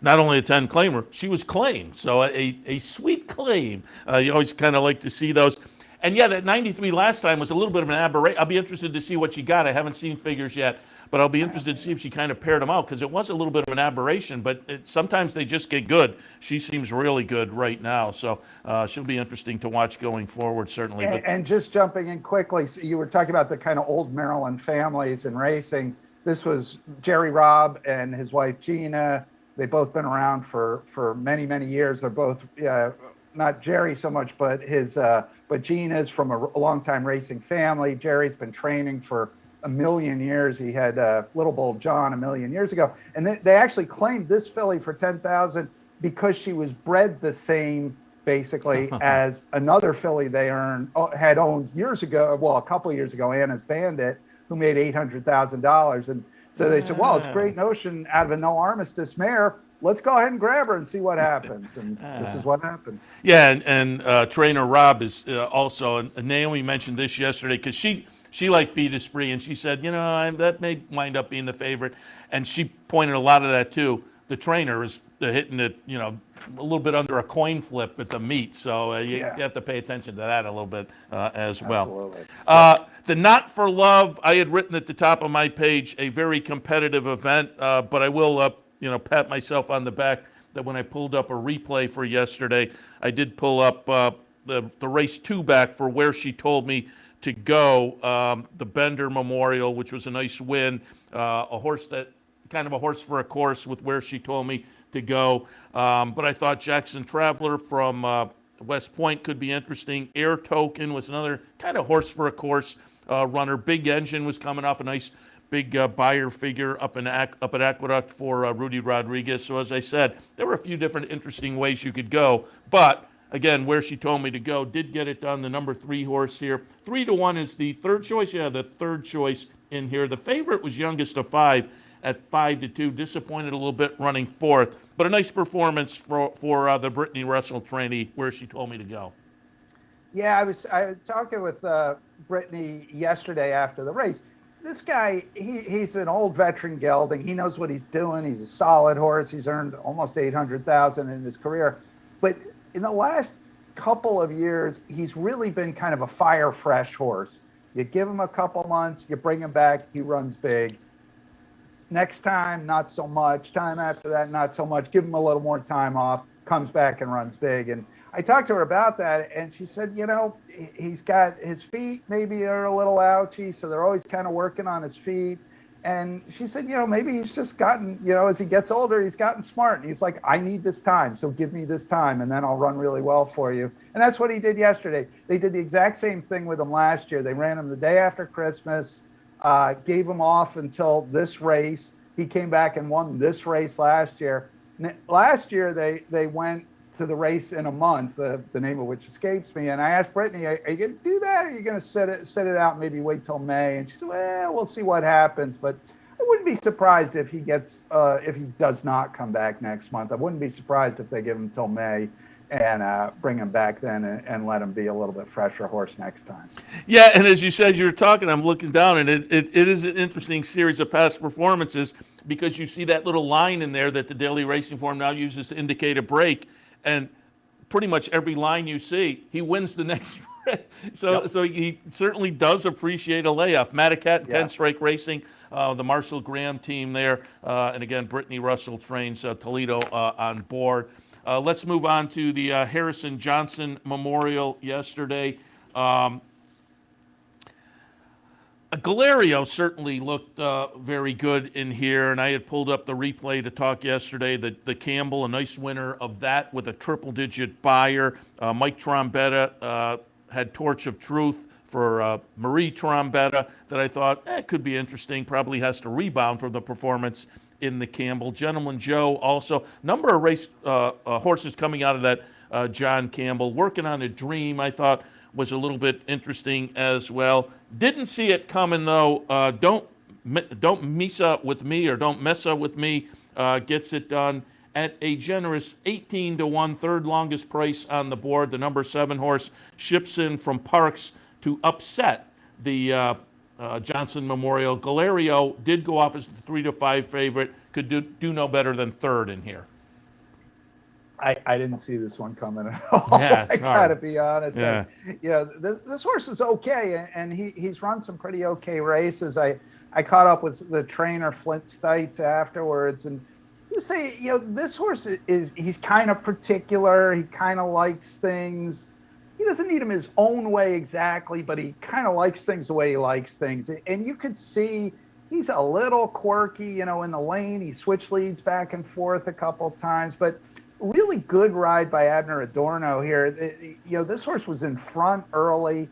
Not only a 10 claimer, she was claimed. So a sweet claim. You always kind of like to see those. And yeah, that 93 last time was a little bit of an aberration. I'll be interested to see what she got. I haven't seen figures yet, but I'll be interested to see if she kind of paired them out, because it was a little bit of an aberration, but sometimes they just get good. She seems really good right now. So she'll be interesting to watch going forward, certainly. And just jumping in quickly, so you were talking about the kind of old Maryland families in racing. This was Jerry Robb and his wife Gina. They've both been around for many, many years. They're both, not Jerry so much, but Gina's from a long-time racing family. Jerry's been training for a million years. He had Little Bull John a million years ago. And they actually claimed this filly for $10,000 because she was bred the same, basically, as another filly they had owned years ago, well, a couple of years ago, Anna's Bandit, who made $800,000. And so they said, well, it's a great notion out of a no armistice mare. Let's go ahead and grab her and see what happens. And this is what happened. Yeah, and trainer Rob is also, and Naomi mentioned this yesterday, because she liked Feed Esprit, and she said, that may wind up being the favorite. And she pointed a lot of that too. The trainer is hitting it, a little bit under a coin flip at the meet. So you have to pay attention to that a little bit as well. The Not for Love, I had written at the top of my page, a very competitive event, but I will pat myself on the back that when I pulled up a replay for yesterday, I did pull up the race 2 back for Where She Told Me to Go, the Bender Memorial, which was a nice win, a horse for a course with Where She Told Me to Go. But I thought Jackson Traveler from West Point could be interesting. Air Token was another kind of horse for a course runner. Big Engine was coming off a nice big buyer figure up at Aqueduct for Rudy Rodriguez. So as I said, there were a few different interesting ways you could go. But again, Where She Told Me to Go did get it done. The number 3 horse here. 3-1 is the third choice. Yeah, the third choice in here. The favorite was Youngest of 5 at 5-2. Disappointed a little bit running 4th, but a nice performance for the Brittany Russell trainee, Where She Told Me to Go. Yeah, I was talking with Brittany yesterday after the race. This guy, he's an old veteran gelding. He knows what he's doing. He's a solid horse. He's earned almost $800,000 in his career. But in the last couple of years, he's really been kind of a fire fresh horse. You give him a couple months, you bring him back, he runs big. Next time, not so much. Time after that, not so much. Give him a little more time off, comes back and runs big. And I talked to her about that, and she said, he's got his feet maybe are a little ouchy, so they're always kind of working on his feet. And she said, maybe he's just gotten, as he gets older, he's gotten smart. And he's like, I need this time, so give me this time, and then I'll run really well for you. And that's what he did yesterday. They did the exact same thing with him last year. They ran him the day after Christmas, gave him off until this race. He came back and won this race last year. Last year, they went to the race in a month, the name of which escapes me. And I asked Brittany, are you going to do that? Or are you going to set it out, maybe wait till May? And she said, well, we'll see what happens. But I wouldn't be surprised if he does not come back next month. I wouldn't be surprised if they give him till May and bring him back then and let him be a little bit fresher horse next time. Yeah, and as you said, you were talking, I'm looking down, and it is an interesting series of past performances, because you see that little line in there that the Daily Racing Form now uses to indicate a break. And pretty much every line you see, he wins the next race. So he certainly does appreciate a layoff. Matacat, 10 Strike Racing, the Marshall Graham team there. And again, Brittany Russell trains Toledo on board. Let's move on to the Harrison Johnson Memorial yesterday. Galerio certainly looked very good in here, and I had pulled up the replay to talk yesterday. The Campbell, a nice winner of that with a triple-digit buyer. Mike Trombetta had Torch of Truth for Marie Trombetta that I thought could be interesting. Probably has to rebound from the performance in the Campbell. Gentleman Joe also. Number of race horses coming out of that John Campbell. Working on a Dream, I thought, was a little bit interesting as well. Didn't see it coming though. Don't mess up with me, or Don't Mess Up With Me gets it done. at a generous 18-1, third longest price on the board. The number 7 horse ships in from Parks to upset the Johnson Memorial. Galerio did go off as the 3-5 favorite. Could do no better than third in here. I didn't see this one coming at all. Yeah, I sorry. gotta be honest. Yeah. This horse is okay, and he's run some pretty okay races. I caught up with the trainer Flint Stites afterwards, and you say, this horse he's kind of particular. He kind of likes things. He doesn't need them his own way exactly, but he kind of likes things the way he likes things. And you could see he's a little quirky, in the lane. He switch leads back and forth a couple times, but really good ride by Abner Adorno here. This horse was in front early.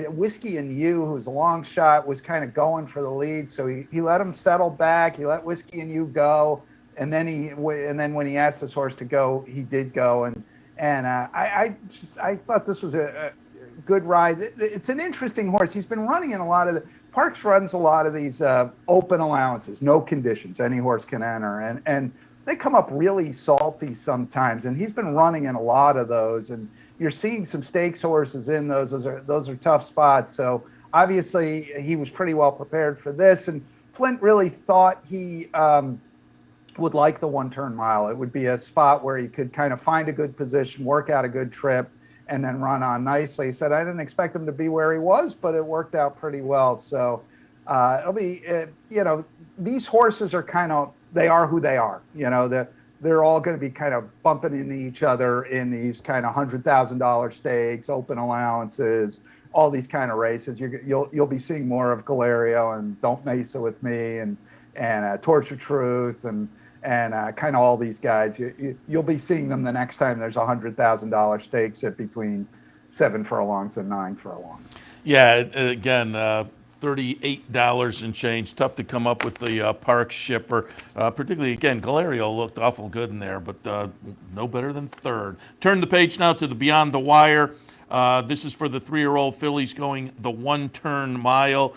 Whiskey and You, who's a long shot, was kind of going for the lead, so he let him settle back. He let Whiskey and You go, and then when he asked this horse to go, he did go. And I thought this was a good ride. It's an interesting horse. He's been running in a lot of Parks runs a lot of these open allowances, no conditions, any horse can enter, and they come up really salty sometimes, and he's been running in a lot of those, and you're seeing some stakes horses in those. Those are tough spots. So obviously he was pretty well prepared for this, and Flint really thought he would like the 1-turn mile. It would be a spot where he could kind of find a good position, work out a good trip, and then run on nicely. He said, I didn't expect him to be where he was, but it worked out pretty well. So it'll be, these horses are they are who they are. They're all going to be kind of bumping into each other in these kind of $100,000 stakes, open allowances, all these kind of races. You'll be seeing more of Galerio and Don't Mesa with Me and Torch of Truth and kind of all these guys. You'll be seeing them the next time there's $100,000 stakes at between 7 furlongs and 9 furlongs. Yeah, again, $38 and change. Tough to come up with the Parks shipper. Particularly, again, Galerio looked awful good in there, but no better than third. Turn the page now to the Beyond the Wire. This is for the 3-year-old fillies going the 1-turn mile.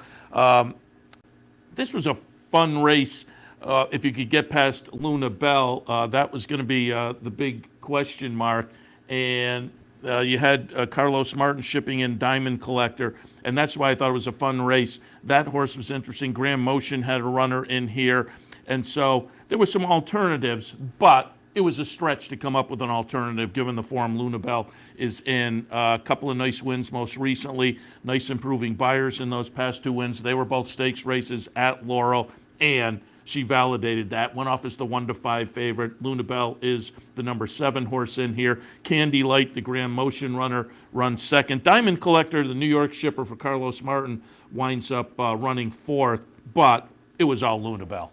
This was a fun race. If you could get past Luna Bell, that was going to be the big question mark. And you had Carlos Martin shipping in Diamond Collector, and that's why I thought it was a fun race. That horse was interesting. Graham Motion had a runner in here, and so there were some alternatives, but it was a stretch to come up with an alternative given the form Luna Bell is in. A couple of nice wins most recently, nice improving buyers in those past 2 wins. They were both stakes races at Laurel, and she validated that. Went off as the 1-5 favorite. Luna Bell is the number 7 horse in here. Candy Light, the Graham Motion runner, runs second. Diamond Collector, the New York shipper for Carlos Martin, winds up running 4th, but it was all Luna Bell.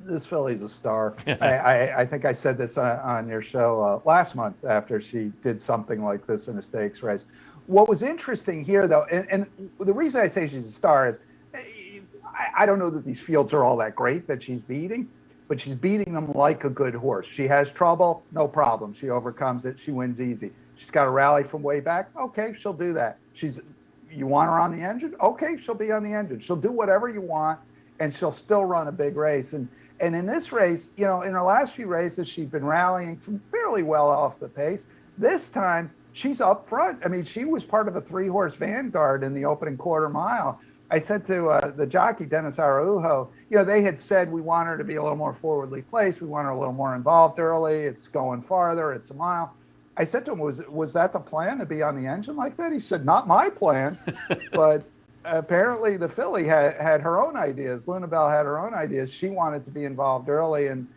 This filly's a star. I think I said this on your show last month after she did something like this in a stakes race. What was interesting here, though, and the reason I say she's a star is I don't know that these fields are all that great that she's beating, but she's beating them like a good horse. She has trouble, no problem. She overcomes it. She wins easy. She's got a rally from way back. Okay, she'll do that. You want her on the engine? Okay, she'll be on the engine. She'll do whatever you want, and she'll still run a big race. And in this race, in her last few races, she's been rallying from fairly well off the pace. This time, she's up front. I mean, she was part of a 3-horse vanguard in the opening quarter mile. I said to the jockey, Dennis Araujo, they had said we want her to be a little more forwardly placed. We want her a little more involved early. It's going farther. It's a mile. I said to him, was that the plan, to be on the engine like that? He said, not my plan. But apparently the filly had her own ideas. Luna Bell had her own ideas. She wanted to be involved early, and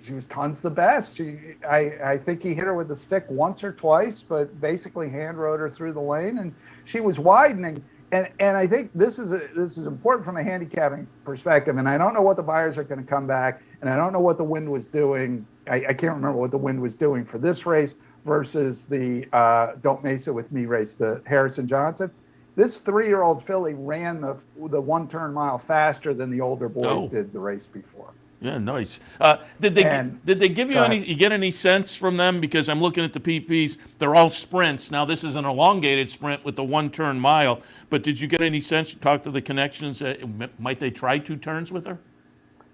she was tons the best. I think he hit her with the stick once or twice, but basically hand rode her through the lane, and she was widening. And I think this is important from a handicapping perspective. And I don't know what the buyers are going to come back, and I don't know what the wind was doing. I can't remember what the wind was doing for this race versus the Don't Mesa with Me race, the Harrison Johnson. This 3-year-old filly ran the 1-turn mile faster than the older boys did the race before. Yeah, nice. Did they give you any sense from them? Because I'm looking at the PPs, they're all sprints. Now this is an elongated sprint with the 1-turn mile, but did you get any sense, talk to the connections, might they try 2 turns with her?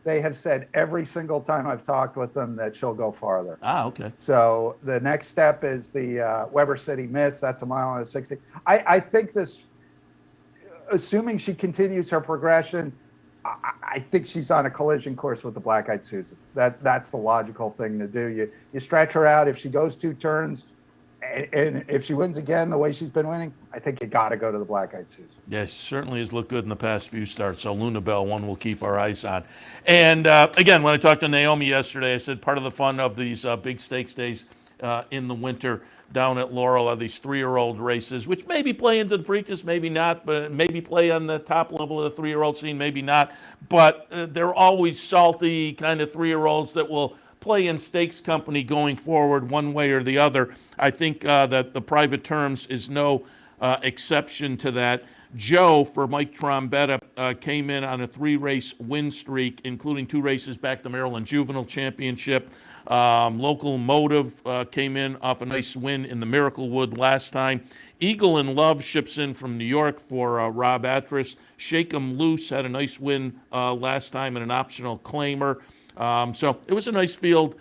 they have said every single time I've talked with them that she'll go farther. Ah, okay. So the next step is the Weber City Miss. That's a mile and a 60. I think this, assuming she continues her progression, I think she's on a collision course with the Black Eyed Susan. That's the logical thing to do. You stretch her out. If she goes 2 turns, and if she wins again the way she's been winning, I think you got to go to the Black Eyed Susan. Yes, certainly has looked good in the past few starts. So Luna Bell, one we'll keep our eyes on. And again, when I talked to Naomi yesterday, I said part of the fun of these big stakes days in the winter down at Laurel are these 3-year-old races, which maybe play into the Preakness, maybe not, but maybe play on the top level of the 3-year-old scene, maybe not. But they're always salty kind of 3-year-olds that will play in stakes company going forward one way or the other. I think that the Private Terms is no exception to that. Joe, for Mike Trombetta, came in on a 3-race win streak, including 2 races back to Maryland Juvenile Championship. Local Motive came in off a nice win in the Miraclewood last time. Eagle in Love ships in from New York for Rob Atras. Shake 'em Loose had a nice win last time in an optional claimer. So it was a nice field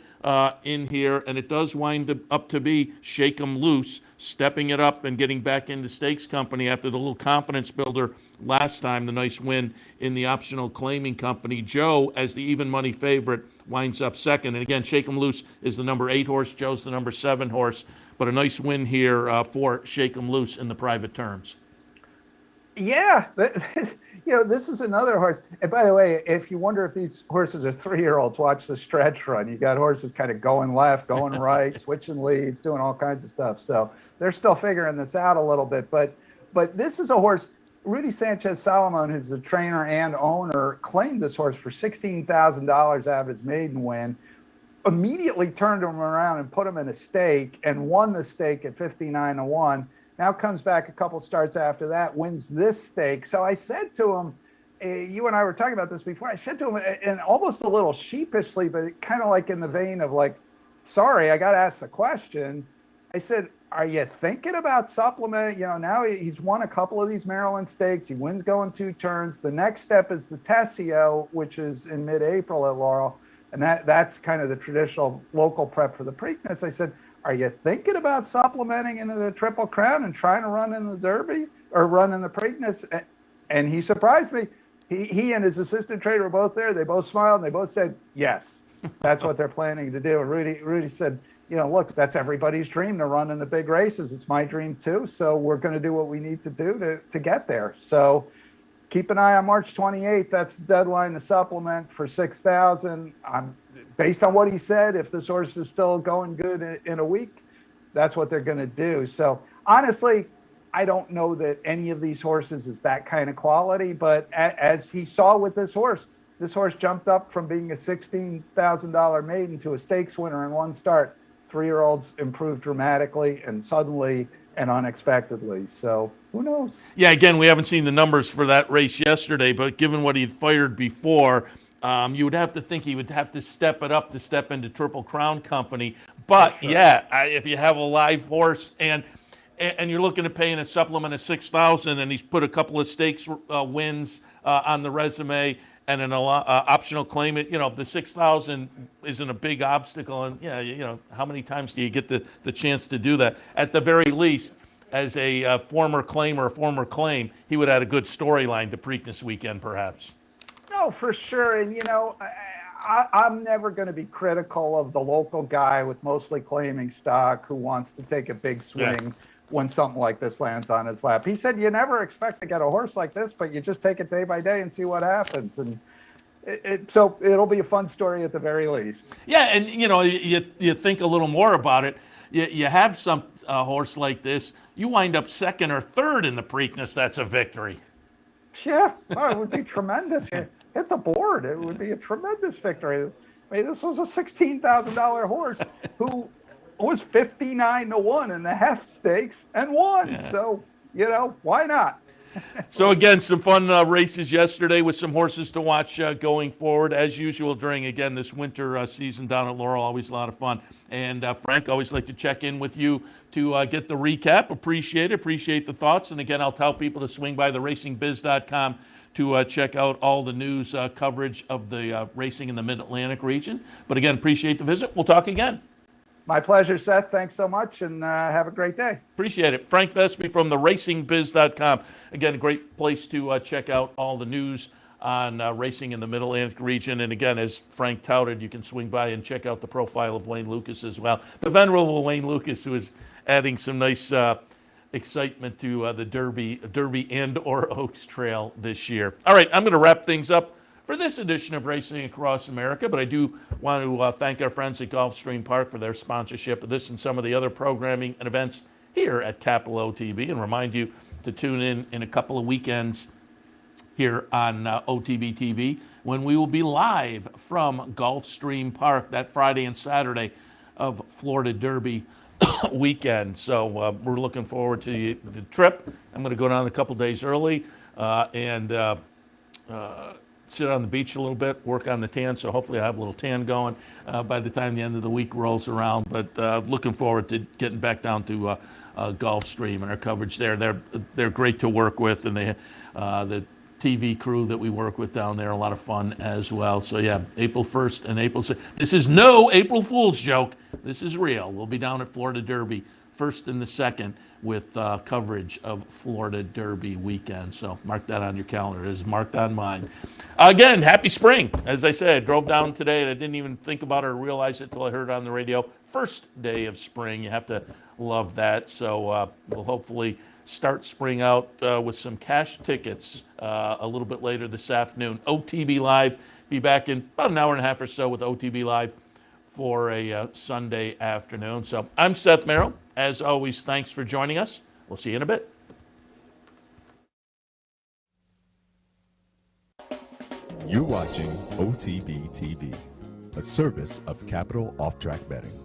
in here, and it does wind up to be Shake 'em Loose, stepping it up and getting back into stakes company after the little confidence builder last time, the nice win in the optional claiming company. Joe, as the even money favorite, winds up second. And again, Shake 'em Loose is the number 8 horse. Joe's the number 7 horse. But a nice win here for Shake 'em Loose in the Private Terms. Yeah, this is another horse. And by the way, if you wonder if these horses are 3-year-olds, watch the stretch run. You got horses kind of going left, going right, switching leads, doing all kinds of stuff. So they're still figuring this out a little bit. But this is a horse. Rudy Sanchez Solomon, who's the trainer and owner, claimed this horse for $16,000 out of his maiden win. Immediately turned him around and put him in a stake and won the stake at 59-1. Now comes back a couple starts after that, wins this stake. So I said to him, you and I were talking about this before, I said to him, and almost a little sheepishly, but kind of like in the vein of like, sorry, I got to ask the question. I said, are you thinking about supplement? Now he's won a couple of these Maryland stakes. He wins going 2 turns. The next step is the Tessio, which is in mid-April at Laurel. And that's kind of the traditional local prep for the Preakness. I said, are you thinking about supplementing into the Triple Crown and trying to run in the Derby or run in the Preakness? And he surprised me. He and his assistant trainer were both there. They both smiled and they both said, yes, that's what they're planning to do. And Rudy said, look, that's everybody's dream to run in the big races. It's my dream too. So we're going to do what we need to do to get there. So keep an eye on March 28th. That's the deadline to supplement for 6,000. Based on what he said, if this horse is still going good in a week, that's what they're going to do. So honestly, I don't know that any of these horses is that kind of quality, but as he saw with this horse jumped up from being a $16,000 maiden to a stakes winner in one start. 3-year-olds improved dramatically and suddenly and unexpectedly. So who knows? Yeah, again, we haven't seen the numbers for that race yesterday, but given what he'd fired before, you would have to think he would have to step it up to step into Triple Crown company. But sure. If you have a live horse and you're looking at paying a supplement of $6,000, and he's put a couple of stakes wins on the resume and an optional claim, the $6,000 isn't a big obstacle. And how many times do you get the chance to do that? At the very least, as a former claim or a former claim, he would have a good storyline to Preakness weekend, perhaps. No, for sure. And, I'm never going to be critical of the local guy with mostly claiming stock who wants to take a big swing when something like this lands on his lap. He said you never expect to get a horse like this, but you just take it day by day and see what happens. And so it'll be a fun story at the very least. Yeah, and, you think a little more about it. You have some horse like this, you wind up second or third in the Preakness, that's a victory. Yeah, it would be tremendous. Hit the board. It would be a tremendous victory. I mean, this was a $16,000 horse who was 59-1 in the half stakes and won. Yeah. So, why not? So, again, some fun races yesterday with some horses to watch going forward. As usual during, again, this winter season down at Laurel, always a lot of fun. And, Frank, always like to check in with you to get the recap. Appreciate the thoughts. And, again, I'll tell people to swing by theracingbiz.com to check out all the news coverage of the racing in the Mid-Atlantic region. But again, appreciate the visit. We'll talk again. My pleasure, Seth. Thanks so much, and have a great day. Appreciate it. Frank Vespe from the racingbiz.com. Again, a great place to check out all the news on racing in the Mid-Atlantic region. And again, as Frank touted, you can swing by and check out the profile of Wayne Lucas as well. The venerable Wayne Lucas, who is adding some nice excitement to the Derby and or Oaks Trail this year. All right, I'm going to wrap things up for this edition of Racing Across America, but I do want to thank our friends at Gulfstream Park for their sponsorship of this and some of the other programming and events here at Capital OTB, and remind you to tune in a couple of weekends here on OTB TV when we will be live from Gulfstream Park that Friday and Saturday of Florida Derby weekend. So we're looking forward to the trip. I'm going to go down a couple days early and sit on the beach a little bit, work on the tan, so hopefully I have a little tan going by the time the end of the week rolls around. But looking forward to getting back down to Gulfstream and our coverage there. They're great to work with, and they the TV crew that we work with down there, a lot of fun as well. So yeah, April 1st and April 6th. This is no April Fool's joke. This is real. We'll be down at Florida Derby 1st and the 2nd with coverage of Florida Derby weekend. So mark that on your calendar. It is marked on mine. Again, happy spring. As I said, I drove down today and I didn't even think about it or realize it until I heard it on the radio. First day of spring. You have to love that. So we'll hopefully start spring out with some cash tickets a little bit later this afternoon. OTB Live. Be back in about an hour and a half or so with OTB Live for a Sunday afternoon. So I'm Seth Merrow. As always, thanks for joining us. We'll see you in a bit. You're watching OTB TV, a service of Capital Off Track Betting.